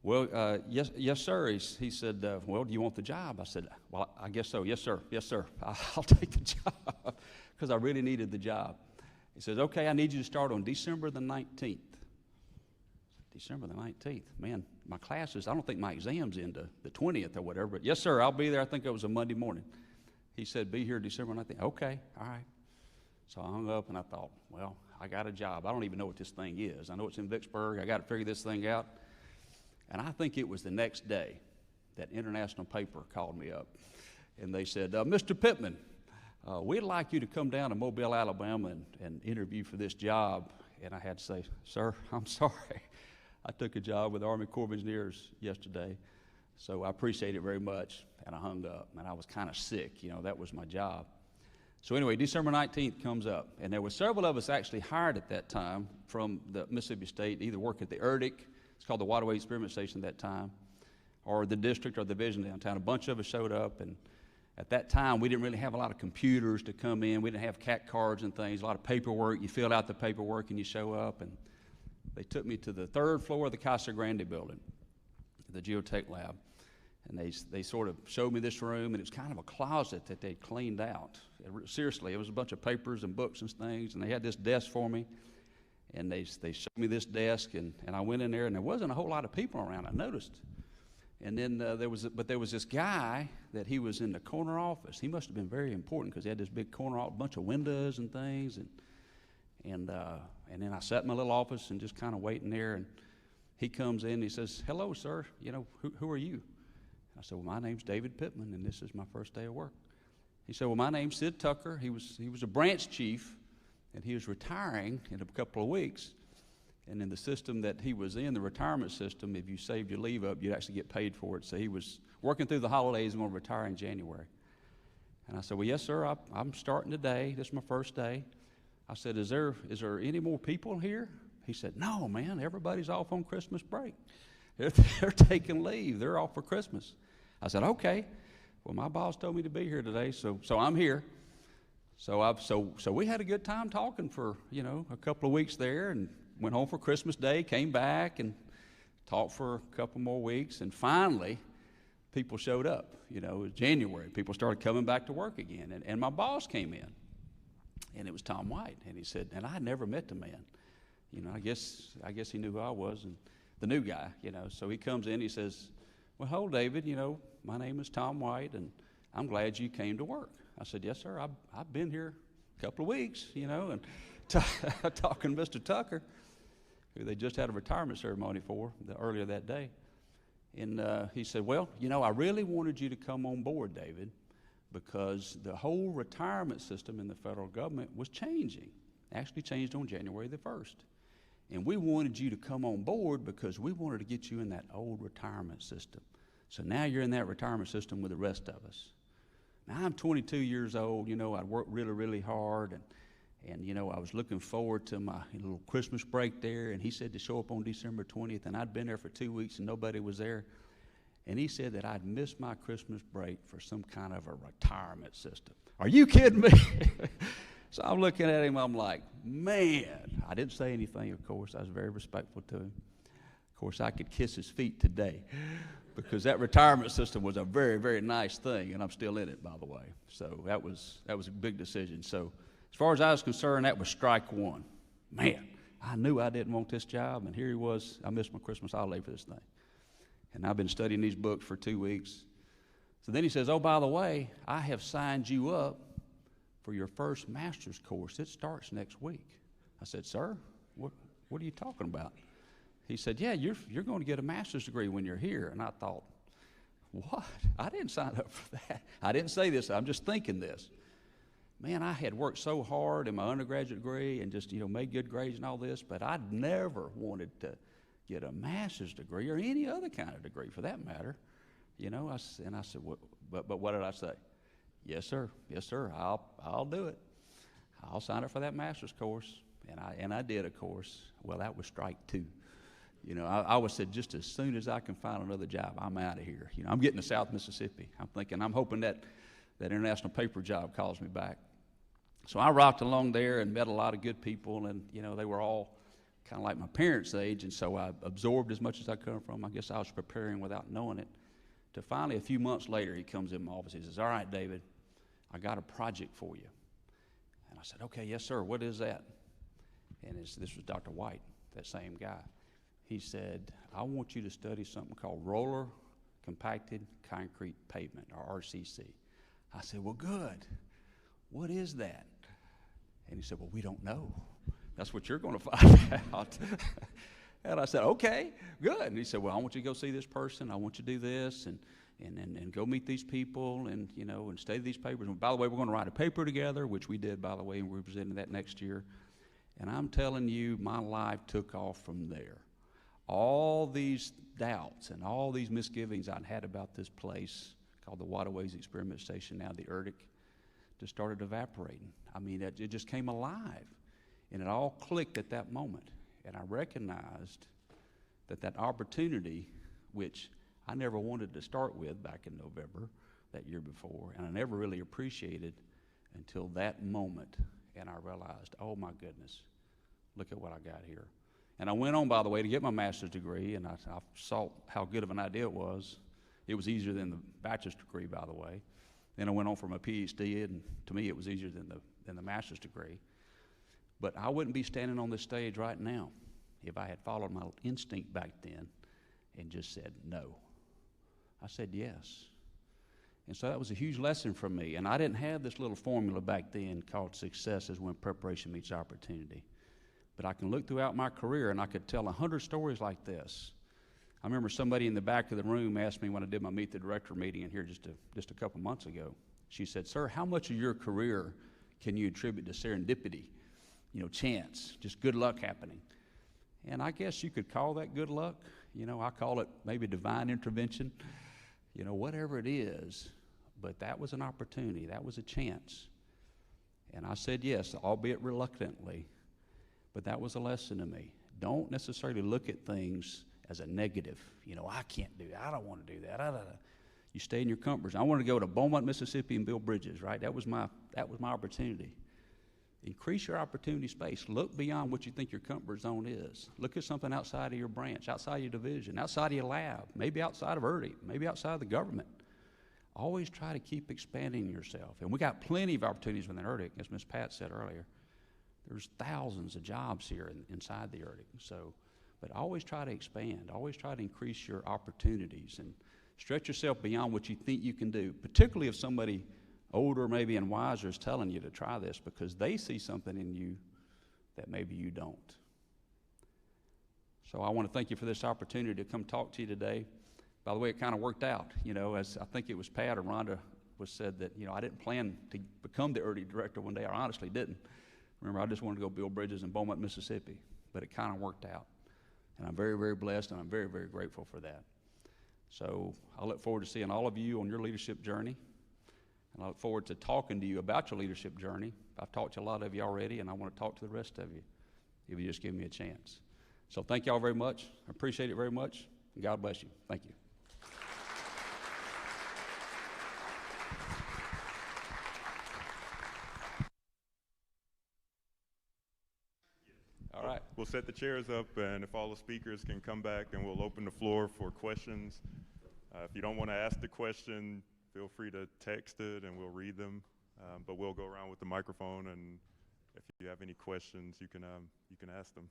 yes, sir. He said, well, do you want the job? I said, well, I guess so. Yes, sir. Yes, sir. I'll take the job because I really needed the job. He says, okay, I need you to start on December the 19th. December the 19th. Man, my classes, I don't think my exam's into the 20th or whatever, but yes, sir, I'll be there. I think it was a Monday morning. He said, be here December 19th. Okay, all right. So I hung up and I thought, well, I got a job. I don't even know what this thing is. I know it's in Vicksburg. I got to figure this thing out. And I think it was the next day that international paper called me up. And they said, Mr. Pittman, we'd like you to come down to Mobile, Alabama and interview for this job. And I had to say, sir, I'm sorry. I took a job with the Army Corps of Engineers yesterday, so I appreciate it very much, and I hung up, and I was kind of sick. That was my job. So anyway, December 19th comes up, and there were several of us actually hired at that time from the Mississippi State, either working at the Ehrlich, it's called the Waterway Experiment Station at that time, or the district or the division downtown. A bunch of us showed up, and at that time, we didn't really have a lot of computers to come in. We didn't have CAT cards and things, a lot of paperwork. You fill out the paperwork, and you show up, and they took me to the third floor of the Casa Grande building, the geotech lab, and they sort of showed me this room, and it was kind of a closet that they'd cleaned out. Seriously, it was a bunch of papers and books and things, and they had this desk for me, and they showed me this desk, and I went in there, and there wasn't a whole lot of people around, I noticed. And then there was this guy that he was in the corner office. He must have been very important because he had this big corner office, bunch of windows and things, and then I sat in my little office and just kind of waiting there, and he comes in and he says, hello, sir, who are you? I said, well, my name's David Pittman, and this is my first day of work. He said, well, my name's Sid Tucker. He was a branch chief, and he was retiring in a couple of weeks, and in the system that he was in, the retirement system, if you saved your leave up, you'd actually get paid for it. So he was working through the holidays and going to retire in January. And I said, well, yes, sir, I'm starting today. This is my first day. I said, is there any more people here? He said, no, man, everybody's off on Christmas break. They're taking leave. They're off for Christmas. I said, okay. Well, my boss told me to be here today, so I'm here. So we had a good time talking for, a couple of weeks there, and went home for Christmas Day, came back and talked for a couple more weeks, and finally people showed up. It was January. People started coming back to work again, and my boss came in. And it was Tom White, and he said, and I had never met the man. I guess he knew who I was, and the new guy, So he comes in, he says, well, hello, David, my name is Tom White, and I'm glad you came to work. I said, yes, sir, I've been here a couple of weeks, and talking to Mr. Tucker, who they just had a retirement ceremony for earlier that day. And he said, well, I really wanted you to come on board, David, because the whole retirement system in the federal government was changing. Actually changed on January the 1st. And we wanted you to come on board because we wanted to get you in that old retirement system. So now you're in that retirement system with the rest of us. Now I'm 22 years old, I'd worked really, really hard, and I was looking forward to my little Christmas break there, and he said to show up on December 20th, and I'd been there for 2 weeks and nobody was there. And he said that I'd missed my Christmas break for some kind of a retirement system. Are you kidding me? So I'm looking at him, I'm like, man. I didn't say anything, of course. I was very respectful to him. Of course, I could kiss his feet today because that retirement system was a very, very nice thing, and I'm still in it, by the way. So that was a big decision. So as far as I was concerned, that was strike one. Man, I knew I didn't want this job, and here he was. I missed my Christmas holiday for this thing. And I've been studying these books for 2 weeks. So then he says, oh, by the way, I have signed you up for your first master's course. It starts next week. I said, sir, what are you talking about? He said, yeah, you're going to get a master's degree when you're here. And I thought, what? I didn't sign up for that. I didn't say this. I'm just thinking this. Man, I had worked so hard in my undergraduate degree and just, made good grades and all this, but I'd never wanted to get a master's degree or any other kind of degree for that matter. I said, but what did I say? Yes, sir. Yes, sir. I'll do it. I'll sign up for that master's course. And I did, of course. Well, that was strike two. You know, I always said, just as soon as I can find another job, I'm out of here. You know, I'm getting to South Mississippi. I'm hoping that international paper job calls me back. So I rocked along there and met a lot of good people, and, you know, they were all kind of like my parents' age, and so I absorbed as much as I could from them. I guess I was preparing without knowing it. To finally, a few months later, he comes in my office. He says, all right, David, I got a project for you. And I said, okay, yes, sir. What is that? And this was Dr. White, that same guy. He said, I want you to study something called roller compacted concrete pavement, or RCC. I said, well, good. What is that? And he said, well, we don't know. That's what you're going to find out. And I said, okay, good. And he said, well, I want you to go see this person. I want you to do this and go meet these people and, you know, and study these papers. And by the way, we're going to write a paper together, which we did, by the way, and we presented that next year. And I'm telling you, my life took off from there. All these doubts and all these misgivings I'd had about this place called the Waterways Experiment Station, now the Ehrlich, just started evaporating. I mean, it just came alive. And it all clicked at that moment. And I recognized that opportunity, which I never wanted to start with back in November that year before, and I never really appreciated until that moment. And I realized, oh my goodness, look at what I got here. And I went on, by the way, to get my master's degree, and I saw how good of an idea it was. It was easier than the bachelor's degree, by the way. Then I went on for my PhD, and to me it was easier than the master's degree. But I wouldn't be standing on this stage right now if I had followed my instinct back then and just said no. I said yes. And so that was a huge lesson for me. And I didn't have this little formula back then called success is when preparation meets opportunity. But I can look throughout my career and I could tell 100 stories like this. I remember somebody in the back of the room asked me when I did my Meet the Director meeting in here just a couple months ago. She said, sir, how much of your career can you attribute to serendipity? You know, chance, just good luck happening. And I guess you could call that good luck. You know, I call it maybe divine intervention. You know, whatever it is. But that was an opportunity. That was a chance. And I said yes, albeit reluctantly. But that was a lesson to me. Don't necessarily look at things as a negative. You know, I can't do that. I don't want to do that. You stay in your comfort zone. I wanted to go to Beaumont, Mississippi and build bridges, right? That was my opportunity. Increase your opportunity space. Look beyond what you think your comfort zone is. Look at something outside of your branch, outside of your division, outside of your lab, maybe outside of Ehrlich, maybe outside of the government. Always try to keep expanding yourself. And we got plenty of opportunities within Ehrlich, as Ms. Pat said earlier. There's thousands of jobs here inside the Ehrlich. So, but always try to expand. Always try to increase your opportunities and stretch yourself beyond what you think you can do, particularly if somebody older maybe and wiser is telling you to try this because they see something in you that maybe you don't. So I want to thank you for this opportunity to come talk to you today. By the way, it kind of worked out, you know, as I think it was Pat or Rhonda was said that, you know, I didn't plan to become the Ehrlich director one day. I honestly didn't. Remember, I just wanted to go build bridges in Beaumont, Mississippi, but it kind of worked out. And I'm very, very blessed, and I'm very, very grateful for that. So I look forward to seeing all of you on your leadership journey. And I look forward to talking to you about your leadership journey. I've talked to a lot of you already, and I want to talk to the rest of you if you just give me a chance. So thank you all very much. I appreciate it very much, and God bless you. Thank you. All right. We'll set the chairs up, and if all the speakers can come back, and we'll open the floor for questions. If you don't want to ask the question, feel free to text it, and we'll read them. But we'll go around with the microphone, and if you have any questions, you can ask them.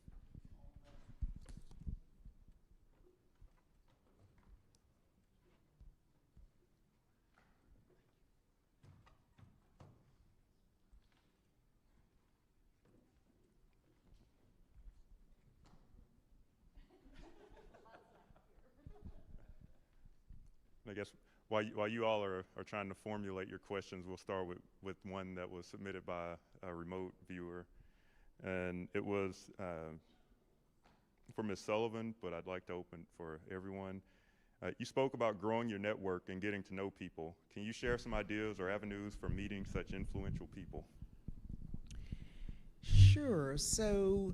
I guess while you all are trying to formulate your questions, we'll start with one that was submitted by a remote viewer. And it was for Ms. Sullivan, but I'd like to open for everyone. You spoke about growing your network and getting to know people. Can you share some ideas or avenues for meeting such influential people? Sure. So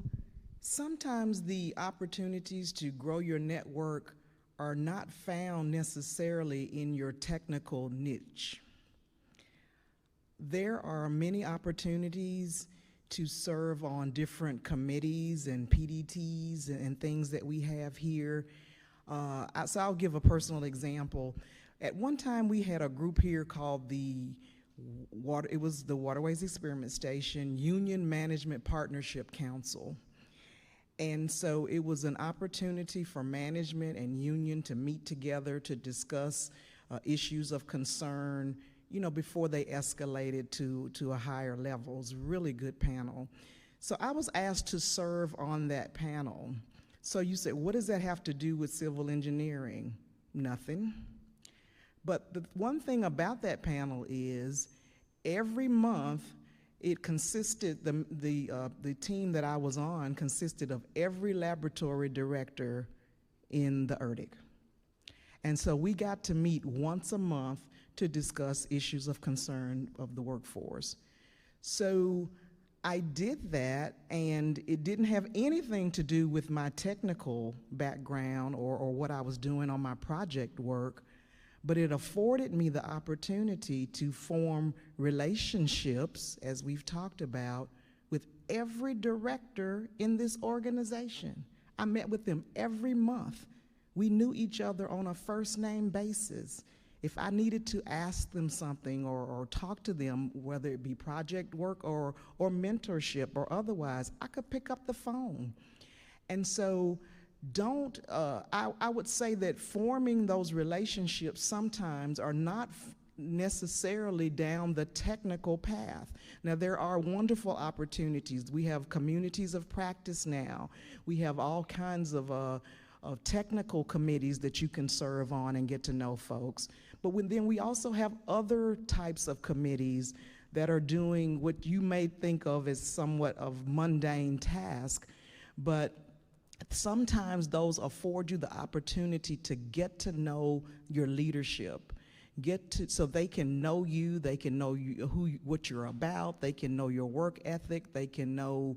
sometimes the opportunities to grow your network are not found necessarily in your technical niche. There are many opportunities to serve on different committees and PDTs and things that we have here. So I'll give a personal example. At one time, we had a group here called the Waterways Experiment Station Union Management Partnership Council. And so it was an opportunity for management and union to meet together to discuss issues of concern, you know, before they escalated to a higher level. It was a really good panel. So I was asked to serve on that panel. So you said, what does that have to do with civil engineering? Nothing. But the one thing about that panel is every month it consisted, the team that I was on consisted of every laboratory director in the Ehrlich. And so we got to meet once a month to discuss issues of concern of the workforce. So I did that, and it didn't have anything to do with my technical background or what I was doing on my project work, but it afforded me the opportunity to form relationships, as we've talked about, with every director in this organization. I met with them every month. We knew each other on a first-name basis. If I needed to ask them something or talk to them, whether it be project work or mentorship or otherwise, I could pick up the phone. And so I would say that forming those relationships sometimes are not necessarily down the technical path. Now, there are wonderful opportunities. We have communities of practice now. We have all kinds of technical committees that you can serve on and get to know folks. But then we also have other types of committees that are doing what you may think of as somewhat of mundane task, but sometimes those afford you the opportunity to get to know your leadership, so they can know you, they can know what you're about, they can know your work ethic, they can know,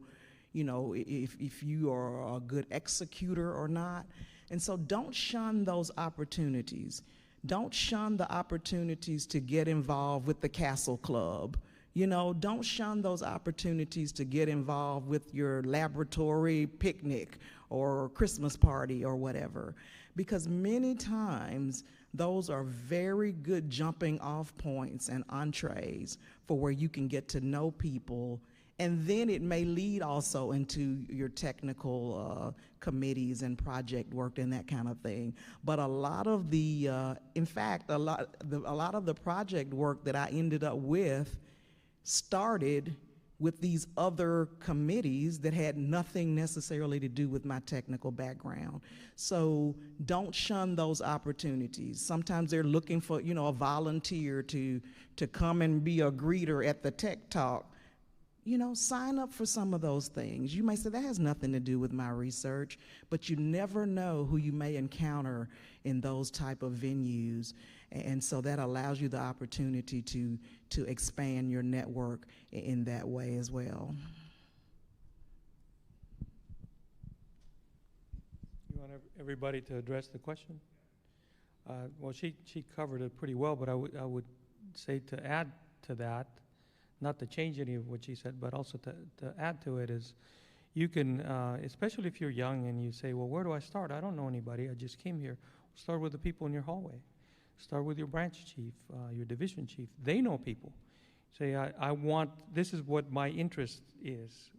you know, if you are a good executor or not. And so don't shun those opportunities. Don't shun the opportunities to get involved with the Castle Club. You know, don't shun those opportunities to get involved with your laboratory picnic or Christmas party or whatever, because many times those are very good jumping off points and entrees for where you can get to know people, and then it may lead also into your technical committees and project work and that kind of thing. But a lot of the, in fact, a lot of the project work that I ended up with started with these other committees that had nothing necessarily to do with my technical background. So don't shun those opportunities. Sometimes they're looking for, you know, a volunteer to come and be a greeter at the Tech Talk. You know, sign up for some of those things. You may say, that has nothing to do with my research, but you never know who you may encounter in those type of venues. And so that allows you the opportunity to expand your network in that way as well. You want everybody to address the question? Well, she covered it pretty well, but I would say to add to that, not to change any of what she said, but also to add to it is, you can, especially if you're young and you say, well, where do I start? I don't know anybody, I just came here. Start with the people in your hallway. Start with your branch chief, your division chief. They know people. Say, I want, this is what my interest is.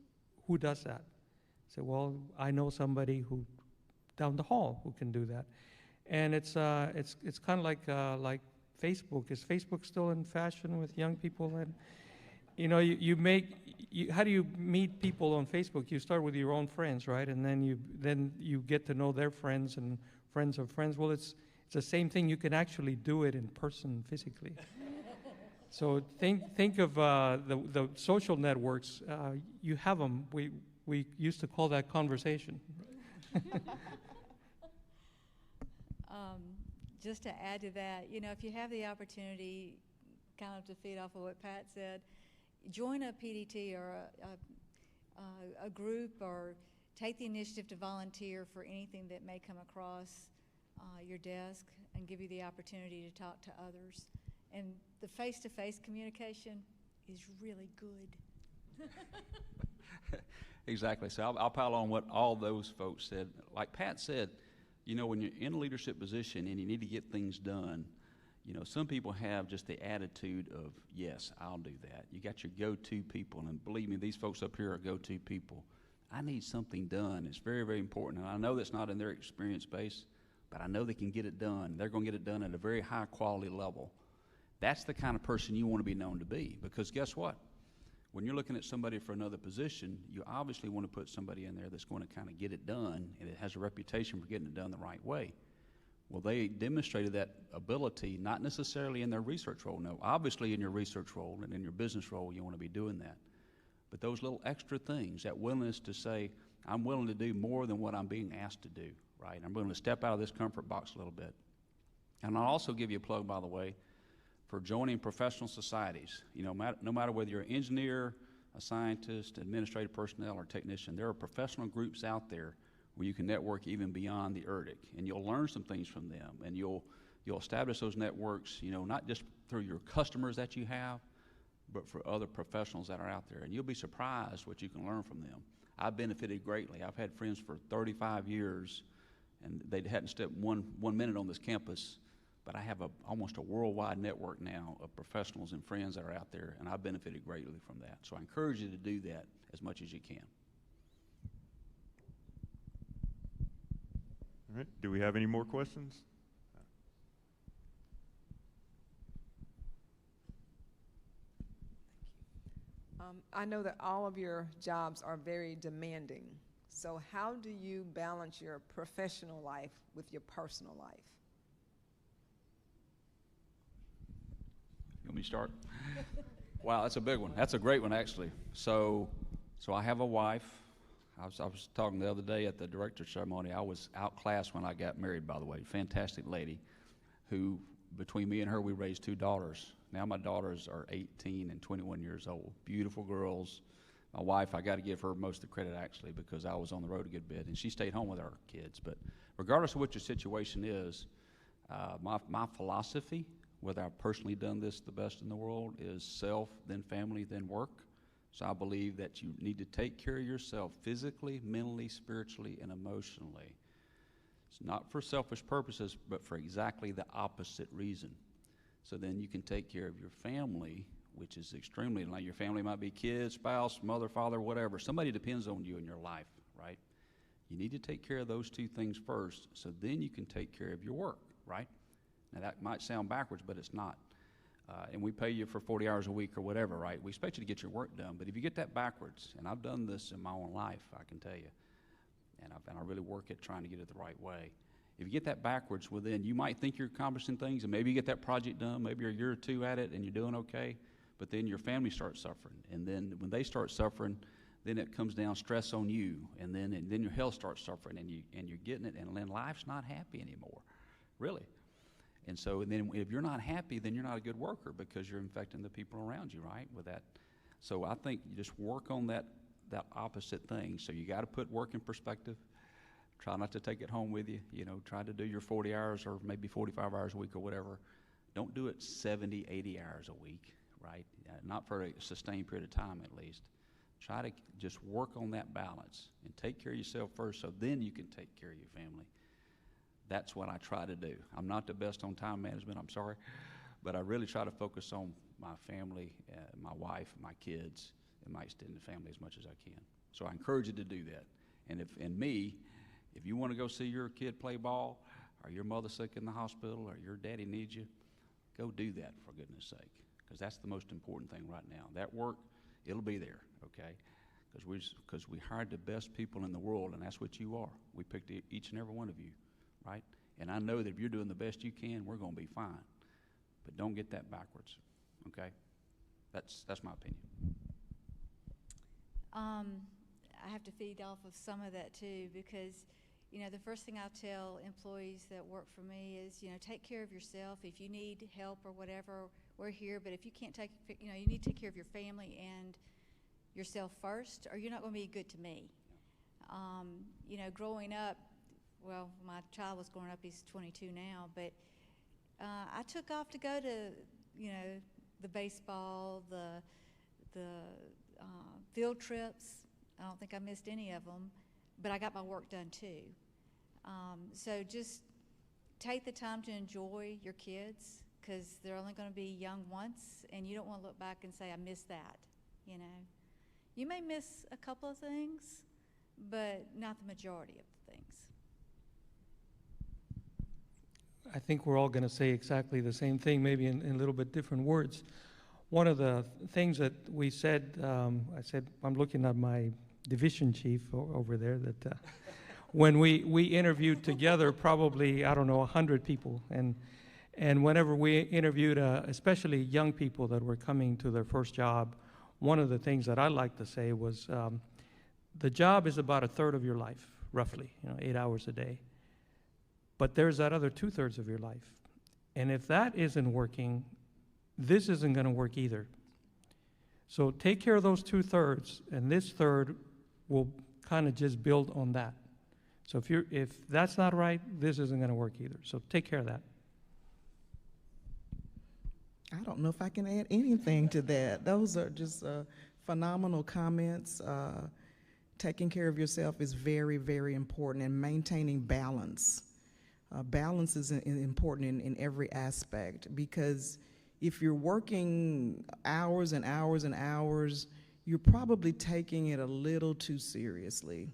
Who does that? Say, well, I know somebody who, down the hall, who can do that. And it's kind of like Facebook. Is Facebook still in fashion with young people? And you know, how do you meet people on Facebook? You start with your own friends, right? And then you get to know their friends and friends of friends. Well, it's the same thing. You can actually do it in person, physically. So think of the social networks. You have them. We used to call that conversation. Just to add to that, you know, if you have the opportunity, kind of to feed off of what Pat said, join a PDT or a group or take the initiative to volunteer for anything that may come across your desk and give you the opportunity to talk to others. And the face-to-face communication is really good. Exactly. So I'll pile on what all those folks said. Like Pat said, you know, when you're in a leadership position and you need to get things done, you know, some people have just the attitude of, yes, I'll do that. You got your go-to people, and believe me, these folks up here are go-to people. I need something done. It's very, very important. And I know that's not in their experience base, but I know they can get it done. They're going to get it done at a very high quality level. That's the kind of person you want to be known to be, because guess what? When you're looking at somebody for another position, you obviously want to put somebody in there that's going to kind of get it done, and it has a reputation for getting it done the right way. Well, they demonstrated that ability, not necessarily in their research role. No, obviously in your research role and in your business role, you want to be doing that. But those little extra things, that willingness to say, I'm willing to do more than what I'm being asked to do, right? I'm willing to step out of this comfort box a little bit. And I'll also give you a plug, by the way, for joining professional societies. You know, no matter whether you're an engineer, a scientist, administrative personnel, or technician, there are professional groups out there where you can network even beyond the Ehrlich, and you'll learn some things from them, and you'll establish those networks, you know, not just through your customers that you have, but for other professionals that are out there, and you'll be surprised what you can learn from them. I've benefited greatly. I've had friends for 35 years, and they hadn't stepped one minute on this campus, but I have almost a worldwide network now of professionals and friends that are out there, and I've benefited greatly from that. So I encourage you to do that as much as you can. All right, do we have any more questions? I know that all of your jobs are very demanding. So how do you balance your professional life with your personal life? You want me to start? Wow, that's a big one. That's a great one, actually. So I have a wife. I was talking the other day at the director's ceremony. I was outclassed when I got married, by the way. Fantastic lady who, between me and her, we raised 2 daughters. Now my daughters are 18 and 21 years old. Beautiful girls. My wife, I got to give her most of the credit, actually, because I was on the road a good bit, and she stayed home with our kids. But regardless of what your situation is, my philosophy, whether I've personally done this the best in the world, is self, then family, then work. So I believe that you need to take care of yourself physically, mentally, spiritually, and emotionally. It's not for selfish purposes, but for exactly the opposite reason. So then you can take care of your family, which is extremely, like your family might be kids, spouse, mother, father, whatever. Somebody depends on you in your life, right? You need to take care of those 2 things first, so then you can take care of your work, right? Now that might sound backwards, but it's not. And we pay you for 40 hours a week or whatever, right? We expect you to get your work done, but if you get that backwards, and I've done this in my own life, I can tell you, and I really work at trying to get it the right way. If you get that backwards, well then you might think you're accomplishing things, and maybe you get that project done, maybe you're a year or 2 at it, and you're doing okay, but then your family starts suffering, and then when they start suffering, then it comes down stress on you, and then your health starts suffering, and you're getting it, and then life's not happy anymore, really. And so, and then if you're not happy, then you're not a good worker because you're infecting the people around you, right, with that. So I think you just work on that opposite thing. So you got to put work in perspective. Try not to take it home with you. You know, try to do your 40 hours or maybe 45 hours a week or whatever. Don't do it 70, 80 hours a week, right? Not for a sustained period of time at least. Try to just work on that balance and take care of yourself first so then you can take care of your family. That's what I try to do. I'm not the best on time management, I'm sorry, but I really try to focus on my family, my wife, my kids, and my extended family as much as I can. So I encourage you to do that. And if you want to go see your kid play ball, or your mother sick in the hospital, or your daddy needs you, go do that for goodness sake, because that's the most important thing right now. That work, it'll be there, okay? Because we hired the best people in the world, and that's what you are. We picked each and every one of you. Right? And I know that if you're doing the best you can, we're going to be fine. But don't get that backwards, okay? That's my opinion. I have to feed off of some of that too, because, you know, the first thing I tell employees that work for me is, you know, take care of yourself. If you need help or whatever, we're here. But if you can't you need to take care of your family and yourself first, or you're not going to be good to me. You know, growing up, well, my child was growing up, he's 22 now, but I took off to go to, you know, the baseball, the field trips. I don't think I missed any of them, but I got my work done too. So just take the time to enjoy your kids, because they're only going to be young once, and you don't want to look back and say, I missed that, you know. You may miss a couple of things, but not the majority of the things. I think we're all going to say exactly the same thing, maybe in a little bit different words. One of the things that we said, I said, I'm looking at my division chief over there, that when we interviewed together, probably, I don't know, 100 people, and whenever we interviewed, especially young people that were coming to their first job, one of the things that I like to say was, the job is about a third of your life, roughly, 8 hours a day. But there's that other 2/3 of your life. And if that isn't working, this isn't going to work either. So take care of those 2/3, and this third will kind of just build on that. So if that's not right, this isn't going to work either. So take care of that. I don't know if I can add anything to that. Those are just phenomenal comments. Taking care of yourself is very, very important, and maintaining balance. Balance is important in every aspect, because if you're working hours and hours and hours, you're probably taking it a little too seriously.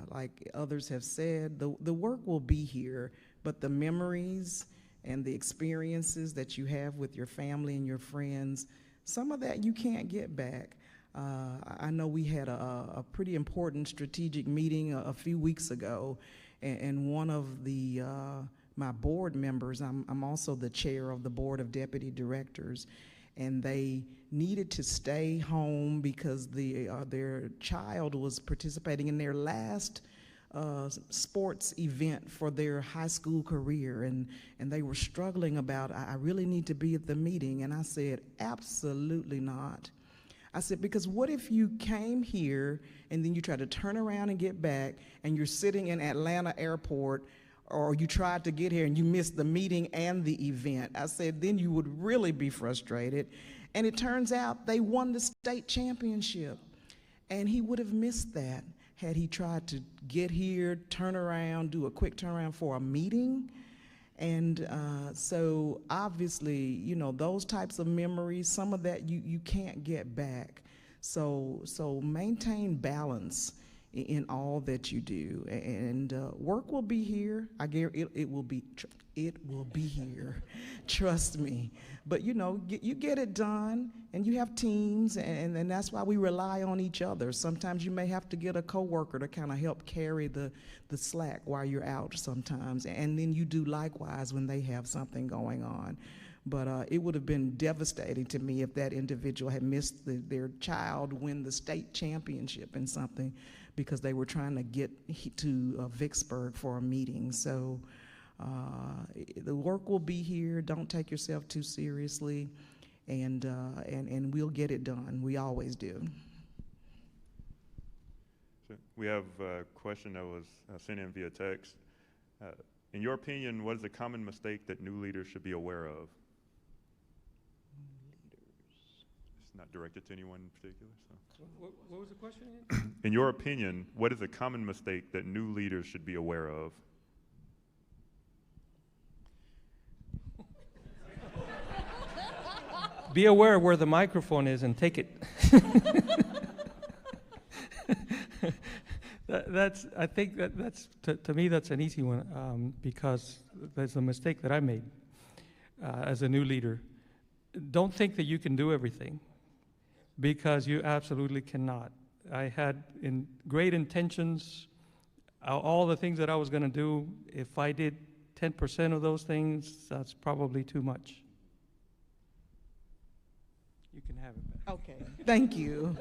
Like others have said, the work will be here, but the memories and the experiences that you have with your family and your friends, some of that you can't get back. I know we had a pretty important strategic meeting a few weeks ago, and one of the my board members, I'm also the chair of the board of deputy directors, and they needed to stay home because their child was participating in their last sports event for their high school career, and they were struggling about, I really need to be at the meeting. And I said, absolutely not. I said, because what if you came here and then you try to turn around and get back, and you're sitting in Atlanta airport, or you tried to get here and you missed the meeting and the event? I said, then you would really be frustrated. And it turns out they won the state championship, and he would have missed that had he tried to get here, turn around, do a quick turnaround for a meeting. And so obviously, those types of memories, some of that you can't get back. So maintain balance in all that you do, and work will be here. I guarantee it will be here. Trust me. But you get it done, and you have teams, and that's why we rely on each other. Sometimes you may have to get a coworker to kind of help carry the slack while you're out sometimes, and then you do likewise when they have something going on. But it would have been devastating to me if that individual had missed their child win the state championship in something because they were trying to get to Vicksburg for a meeting. So the work will be here. Don't take yourself too seriously, and we'll get it done. We always do. So we have a question that was sent in via text. In your opinion, what is a common mistake that new leaders should be aware of? It's not directed to anyone in particular. So. What was the question again? In your opinion, what is a common mistake that new leaders should be aware of? Be aware where the microphone is and take it. I think that's to me that's an easy one, because that's a mistake that I made as a new leader. Don't think that you can do everything, because you absolutely cannot. I had great intentions, all the things that I was going to do. If I did 10% of those things, that's probably too much. You can have it back. Okay, thank you.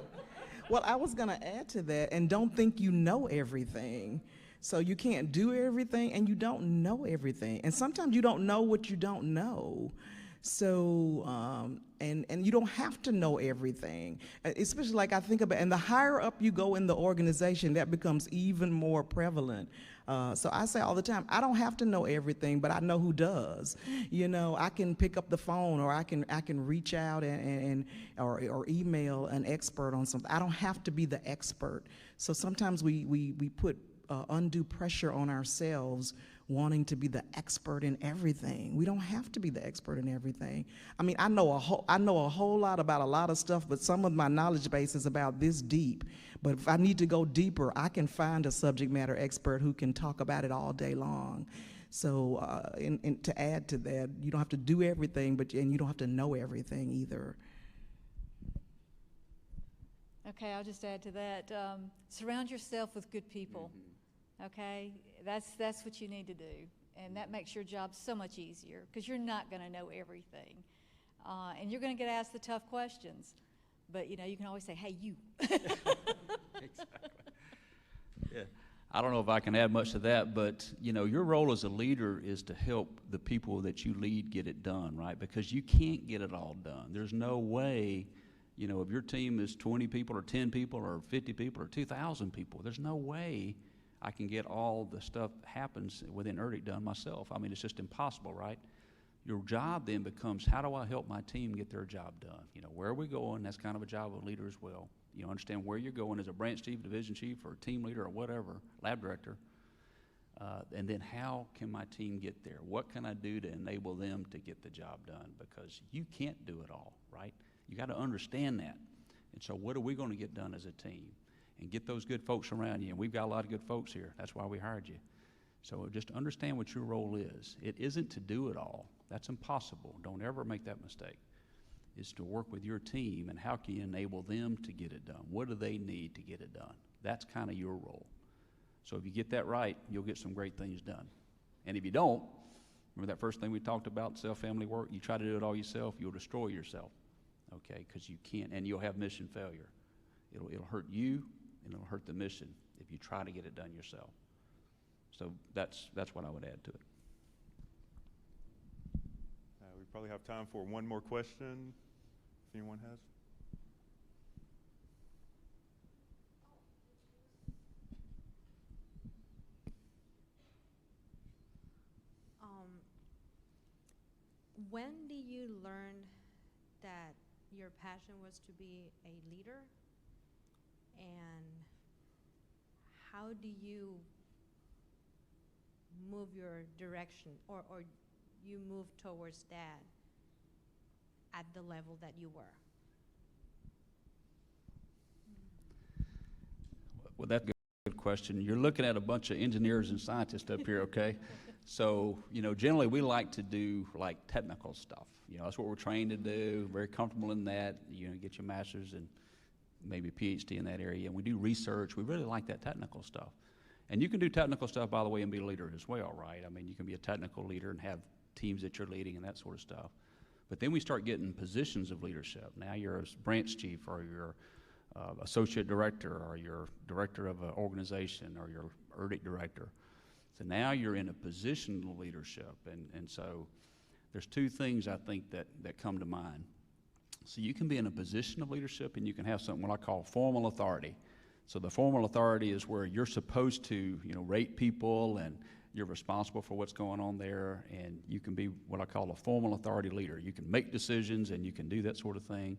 Well, I was going to add to that, and don't think you know everything. So you can't do everything, and you don't know everything. And sometimes you don't know what you don't know. So, and you don't have to know everything, especially like I think about, and the higher up you go in the organization, that becomes even more prevalent. So I say all the time, I don't have to know everything, but I know who does. You know, I can pick up the phone, or I can reach out or email an expert on something. I don't have to be the expert. So sometimes we put undue pressure on ourselves, wanting to be the expert in everything. We don't have to be the expert in everything. I mean, I know a whole lot about a lot of stuff, but some of my knowledge base is about this deep. But if I need to go deeper, I can find a subject matter expert who can talk about it all day long. So, and to add to that, you don't have to do everything, and you don't have to know everything either. Okay, I'll just add to that. Surround yourself with good people. Okay, that's what you need to do, and that makes your job so much easier, because you're not going to know everything, and you're going to get asked the tough questions. But you know, you can always say, "Hey, you." Exactly. Yeah. I don't know if I can add much to that, but you know, your role as a leader is to help the people that you lead get it done, right? Because you can't get it all done. There's no way, you know, if your team is 20 people or 10 people or 50 people or 2,000 people, there's no way I can get all the stuff happens within Ehrlich done myself. I mean, it's just impossible, right? Your job then becomes, how do I help my team get their job done? You know, where are we going? That's kind of a job of a leader as well. You know, understand where you're going as a branch chief, division chief, or team leader, or whatever, lab director. And then how can my team get there? What can I do to enable them to get the job done? Because you can't do it all, right? You got to understand that. And so what are we going to get done as a team? And get those good folks around you. And we've got a lot of good folks here. That's why we hired you. So just understand what your role is. It isn't to do it all. That's impossible. Don't ever make that mistake. It's to work with your team, and how can you enable them to get it done? What do they need to get it done? That's kind of your role. So if you get that right, you'll get some great things done. And if you don't, remember that first thing we talked about, self-family work? You try to do it all yourself, you'll destroy yourself, okay? Because you can't, and you'll have mission failure. It'll hurt you, and it'll hurt the mission if you try to get it done yourself. So that's what I would add to it. We probably have time for one more question, if anyone has. When did you learn that your passion was to be a leader? And how do you move your direction, or you move towards that at the level that you were? Well, that's a good question. You're looking at a bunch of engineers and scientists up here, okay? So, you know, generally we like to do like technical stuff. You know, that's what we're trained to do, very comfortable in that. You know, get your master's and maybe a PhD in that area. And we do research. We really like that technical stuff. And you can do technical stuff, by the way, and be a leader as well, right? I mean, you can be a technical leader and have teams that you're leading and that sort of stuff. But then we start getting positions of leadership. Now you're a branch chief, or you're associate director, or you're director of an organization, or you're Ehrlich director. So now you're in a position of leadership. And so there's two things I think that come to mind. So you can be in a position of leadership, and you can have something what I call formal authority. So the formal authority is where you're supposed to, you know, rate people, and you're responsible for what's going on there, and you can be what I call a formal authority leader. You can make decisions, and you can do that sort of thing.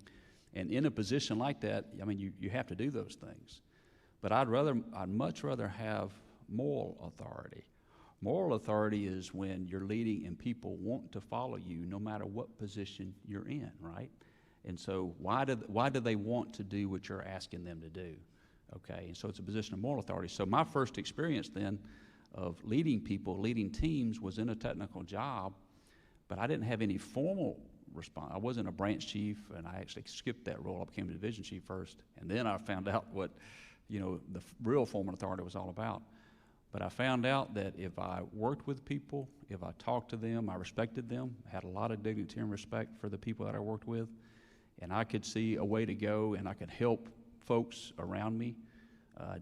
And in a position like that, I mean, you have to do those things. But I'd much rather have moral authority. Moral authority is when you're leading and people want to follow you no matter what position you're in, right? And so why do they want to do what you're asking them to do? Okay, and so it's a position of moral authority. So my first experience then of leading people, leading teams, was in a technical job, but I didn't have any formal response. I wasn't a branch chief, and I actually skipped that role. I became a division chief first, and then I found out what, you know, the real formal authority was all about. But I found out that if I worked with people, if I talked to them, I respected them, had a lot of dignity and respect for the people that I worked with, and I could see a way to go, and I could help folks around me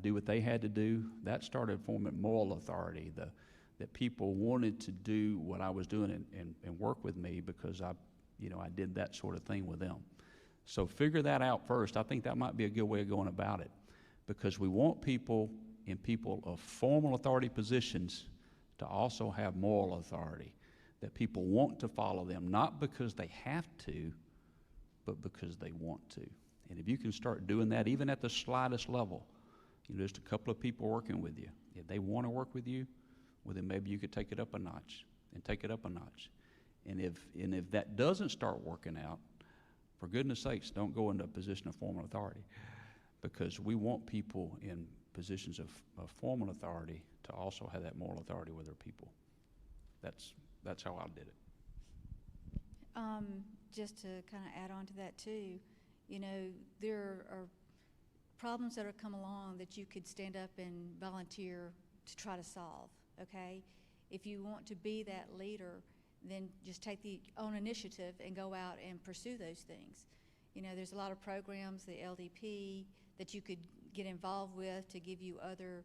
do what they had to do. That started forming moral authority, that people wanted to do what I was doing and work with me, because I I did that sort of thing with them. So figure that out first. I think that might be a good way of going about it, because we want people of formal authority positions to also have moral authority, that people want to follow them, not because they have to, but because they want to. And if you can start doing that, even at the slightest level, just a couple of people working with you, if they want to work with you, well, then maybe you could take it up a notch and take it up a notch. And if that doesn't start working out, for goodness sakes, don't go into a position of formal authority, because we want people in positions of formal authority to also have that moral authority with their people. That's how I did it. Just to kind of add on to that too, there are problems that have come along that you could stand up and volunteer to try to solve, okay? If you want to be that leader, then just take the own initiative and go out and pursue those things. There's a lot of programs, the LDP, that you could get involved with to give you other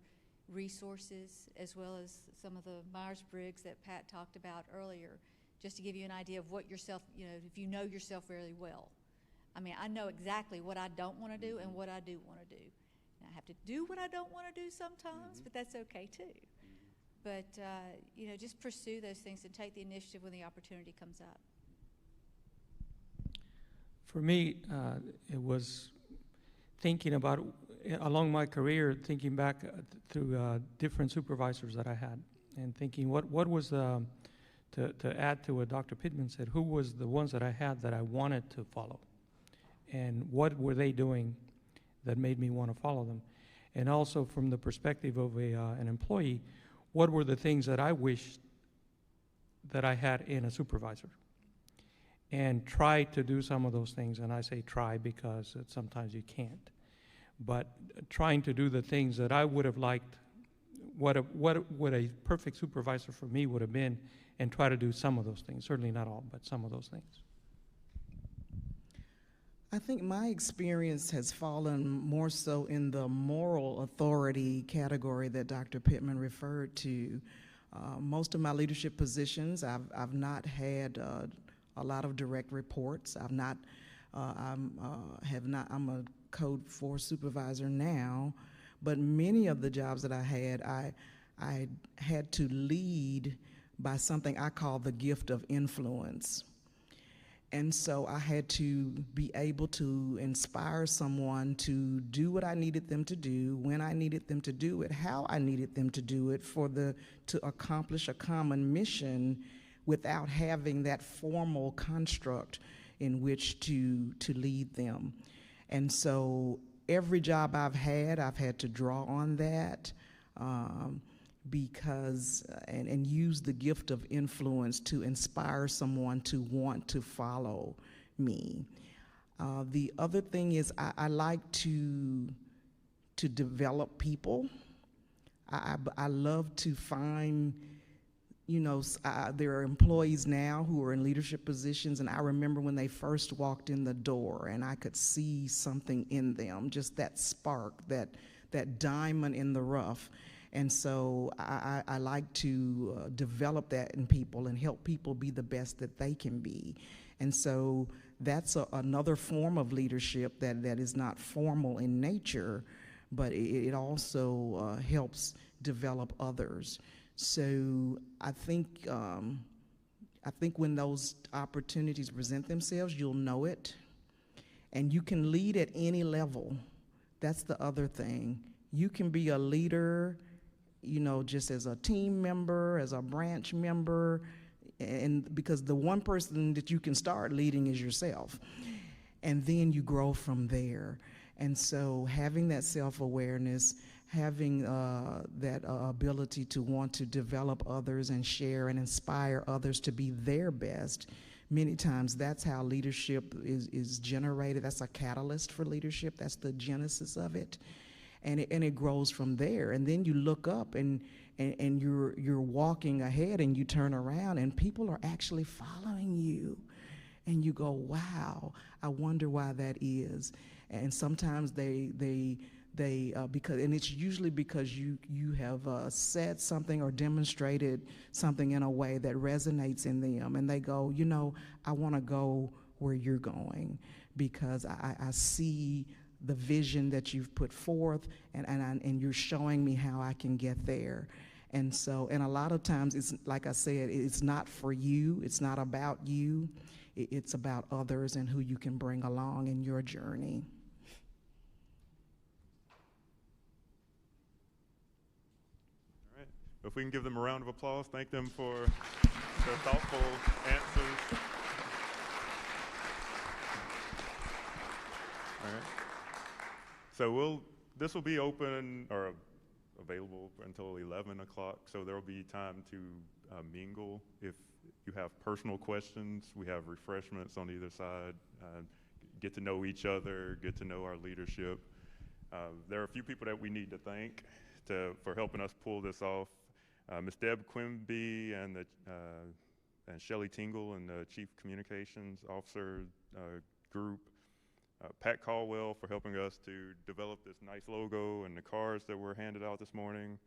resources, as well as some of the Myers-Briggs that Pat talked about earlier, just to give you an idea of what yourself, if you know yourself really well. I mean, I know exactly what I don't want to do and what I do want to do. And I have to do what I don't want to do sometimes, but that's okay too. But, just pursue those things and take the initiative when the opportunity comes up. For me, it was thinking about, along my career, thinking back through different supervisors that I had, and thinking what was, to add to what Dr. Pittman said, who was the ones that I had that I wanted to follow? And what were they doing that made me want to follow them? And also from the perspective of an employee, what were the things that I wished that I had in a supervisor? And try to do some of those things, and I say try because sometimes you can't. But trying to do the things that I would have liked, what a perfect supervisor for me would have been, and try to do some of those things. Certainly not all, but some of those things. I think my experience has fallen more so in the moral authority category that Dr. Pittman referred to. Most of my leadership positions, I've not had a lot of direct reports. I'm a Code 4 supervisor now, but many of the jobs that I had to lead by something I call the gift of influence. And so I had to be able to inspire someone to do what I needed them to do, when I needed them to do it, how I needed them to do it, to accomplish a common mission without having that formal construct in which to lead them. And so every job I've had to draw on that because use the gift of influence to inspire someone to want to follow me. The other thing is I like to develop people. I love to find, there are employees now who are in leadership positions, and I remember when they first walked in the door and I could see something in them, just that spark, that diamond in the rough. And so I like to develop that in people and help people be the best that they can be. And so that's another form of leadership that is not formal in nature, but it also helps develop others. So I think when those opportunities present themselves, you'll know it. And you can lead at any level. That's the other thing. You can be a leader, just as a team member, as a branch member, and because the one person that you can start leading is yourself. And then you grow from there. And so having that self-awareness, having that ability to want to develop others and share and inspire others to be their best, many times that's how leadership is generated. That's a catalyst for leadership. That's the genesis of it. And it grows from there. And then you look up and you're walking ahead and you turn around and people are actually following you. And you go, wow, I wonder why that is. And sometimes they because, and it's usually because you have said something or demonstrated something in a way that resonates in them, and they go, you know, I want to go where you're going because I see the vision that you've put forth, and you're showing me how I can get there. And so, and a lot of times, it's like I said, it's not for you, it's not about you, it's about others and who you can bring along in your journey. All right. If we can give them a round of applause, thank them for their thoughtful answers. All right. So this will be open or available until 11 o'clock, so there will be time to mingle. If you have personal questions, we have refreshments on either side. Get to know each other, get to know our leadership. There are a few people that we need to thank for helping us pull this off. Ms. Deb Quimby and Shelley Tingle and the Chief Communications Officer group. Pat Caldwell for helping us to develop this nice logo and the cards that were handed out this morning.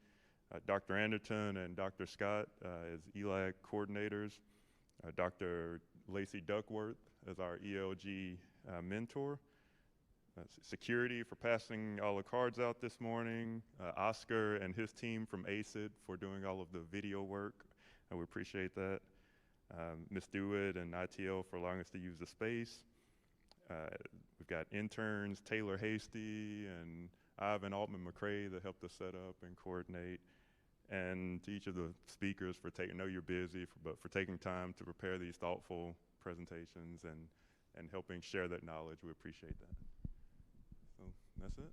Dr. Anderton and Dr. Scott as ELAC coordinators. Dr. Lacey Duckworth as our ELG mentor. Security for passing all the cards out this morning. Oscar and his team from ACID for doing all of the video work. We appreciate that. Ms. Dewitt and ITL for allowing us to use the space. We've got interns, Taylor Hasty and Ivan Altman-McCrae that helped us set up and coordinate. And to each of the speakers for taking, I know you're busy, but for taking time to prepare these thoughtful presentations and helping share that knowledge. We appreciate that. So that's it.